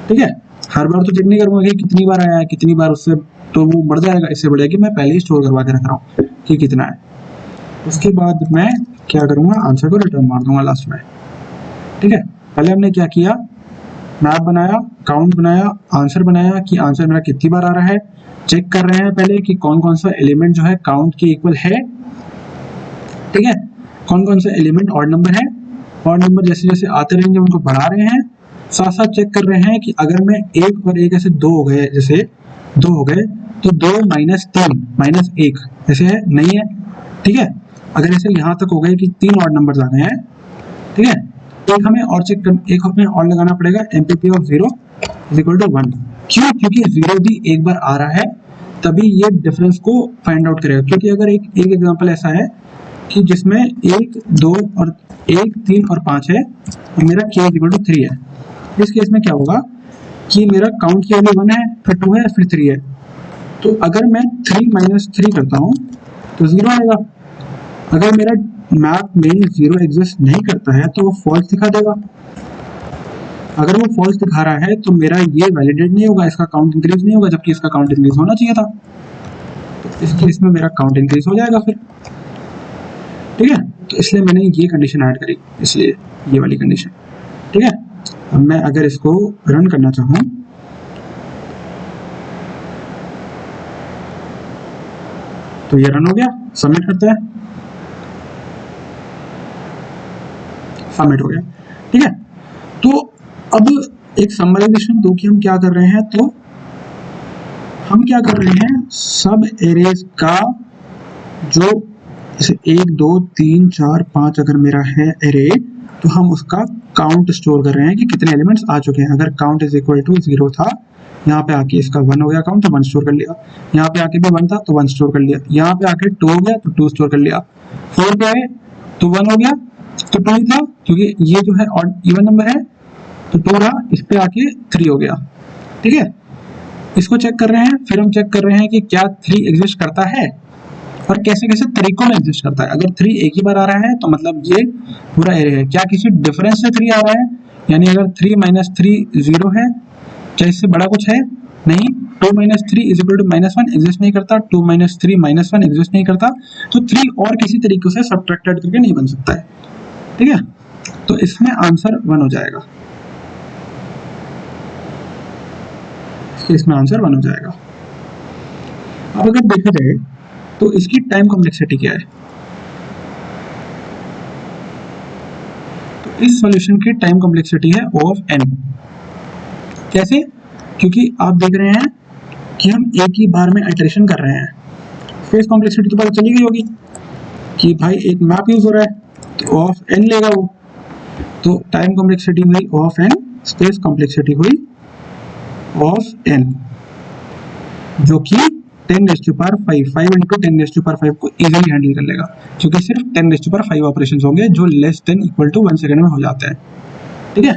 ठीक है, हर बार तो चेक नहीं करूंगा कि कितनी बार आया है, कितनी बार, उससे तो वो बढ़ जाएगा। इससे बढ़िया कि मैं पहले ही स्टोर करवा के रख रहा हूँ कि कितना है। उसके बाद मैं क्या करूंगा, आंसर को रिटर्न मार दूंगा लास्ट में। ठीक है, पहले हमने क्या किया, मैप बनाया, काउंट बनाया, आंसर बनाया कि आंसर मेरा कितनी बार आ रहा है। चेक कर रहे हैं पहले कि कौन कौन सा एलिमेंट जो है काउंट के इक्वल है। ठीक है, कौन कौन सा एलिमेंट ऑड नंबर है, ऑड नंबर जैसे जैसे आते रहेंगे उनको बढ़ा रहे हैं। साथ साथ चेक कर रहे हैं कि अगर मैं एक और एक ऐसे 2 हो गए, जैसे 2 हो गए तो 2 माइनस 3 माइनस 1 ऐसे है, नहीं है। ठीक है, अगर ऐसे यहाँ तक हो गए कि 3 ऑड नंबर्स आ गए हैं। ठीक है, एक हमें और चेक कर, एक हमें और लगाना पड़ेगा, MPP of 0 is equal to 1। क्यों? क्योंकि 0 भी एक बार आ रहा है तभी ये डिफरेंस को फाइंड आउट करेगा। क्योंकि अगर एक एग्जांपल ऐसा है कि जिसमें 1 2 और 1 3 और 5 है और मेरा k इज इक्वल टू 3 है, इस केस में क्या होगा कि मेरा काउंट की वैल्यू 1 है, फिर 2 है, फिर 3 है। तो अगर मैं 3 माइनस 3 करता हूँ तो 0 आएगा। अगर मेरा मैप में 0 एग्जिस्ट नहीं करता है तो वो फॉल्स दिखा देगा। अगर वो फॉल्स दिखा रहा है तो मेरा ये वैलिडेट नहीं होगा, इसका काउंट इंक्रीज नहीं होगा, जबकि इसका काउंट इंक्रीज होना चाहिए था। तो इस केस में मेरा काउंट इंक्रीज हो जाएगा फिर। ठीक है, तो इसलिए मैंने ये कंडीशन ऐड करी, इसलिए ये वाली कंडीशन। ठीक है, अब मैं अगर इसको रन करना चाहूँ तो ये रन हो गया, सबमिट करते हैं, सबमिट हो गया। ठीक है, तो अब एक समराइजेशन दो कि हम क्या कर रहे हैं। तो हम क्या कर रहे हैं, सब एरेज का जो जैसे 1 2 3 4 5 अगर मेरा है एरे, तो हम उसका काउंट स्टोर कर रहे हैं कि कितने एलिमेंट्स आ चुके हैं। अगर काउंट इज इक्वल टू 0 था, यहाँ पे आके इसका 1 हो गया काउंट, तो 1 स्टोर कर लिया। यहाँ पे आके भी 1 था तो 1 स्टोर कर लिया। यहाँ पे आके 2 हो गया तो 2 स्टोर कर लिया। 4 पे आए तो 1 हो गया तो 2 ही था, क्योंकि ये जो है ऑड इवन नंबर है तो 2 रहा, इस पे आके 3 हो गया। ठीक है, इसको चेक कर रहे हैं। फिर हम चेक कर रहे हैं कि क्या 3 एग्जिस्ट करता है और कैसे कैसे तरीकों में एग्जिस्ट करता है। अगर 3 एक ही बार आ रहा है तो मतलब ये पूरा एरे है। क्या किसी डिफरेंस से 3 आ रहा है, यानी अगर 3 माइनस 3 0 है, क्या इससे बड़ा कुछ है? नहीं। 2 minus 3 is equal to minus 1 exist नहीं करता। 2 माइनस 3 माइनस 1 एग्जिस्ट नहीं करता। तो 3 और किसी तरीके से सब्ट्रैक्टेड करके नहीं बन सकता है। ठीक है, तो इसमें आंसर 1 हो जाएगा, इसमें आंसर 1 हो जाएगा। अब अगर देखा जाए तो इसकी टाइम कॉम्प्लेक्सिटी क्या है, तो इस सॉल्यूशन की टाइम कॉम्प्लेक्सिटी है O ऑफ n। कैसे? क्योंकि आप देख रहे हैं कि हम एक ही बार में इटरेशन कर रहे हैं। स्पेस कॉम्प्लेक्सिटी तो पता चली गई होगी कि भाई एक मैप यूज हो रहा है तो O ऑफ n लेगा वो। तो टाइम कॉम्प्लेक्सिटी हुई O of n, space complexity हुई O ऑफ n, जो कि 10⁵5 इंटू 10⁵5 को इजीली हैंडल कर लेगा, क्योंकि सिर्फ 10⁵5 ऑपरेशंस होंगे जो less than equal to 1 second में हो जाते हैं। ठीक है,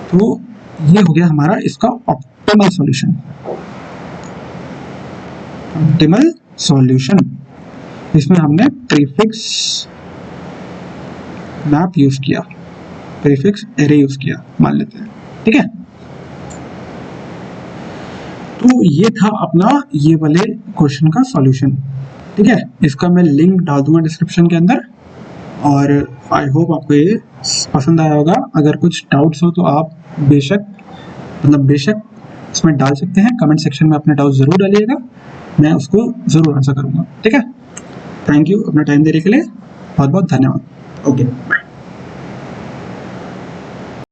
तो ये हो गया हमारा इसका ऑप्टिमल सॉल्यूशन। ऑप्टिमल सॉल्यूशन, इसमें हमने प्रीफिक्स मैप यूज किया, प्रीफिक्स एरे यूज किया मान लेते हैं। ठीक है, तो ये था अपना ये वाले क्वेश्चन का सॉल्यूशन। ठीक है, इसका मैं लिंक डाल दूंगा डिस्क्रिप्शन के अंदर, और आई होप आपको ये पसंद आया होगा। अगर कुछ डाउट्स हो तो आप बेशक इसमें डाल सकते हैं। कमेंट सेक्शन में अपने डाउट जरूर डालिएगा, मैं उसको जरूर आंसर करूंगा। ठीक है, थैंक यू अपना टाइम देने के लिए, बहुत बहुत धन्यवाद। Okay bye.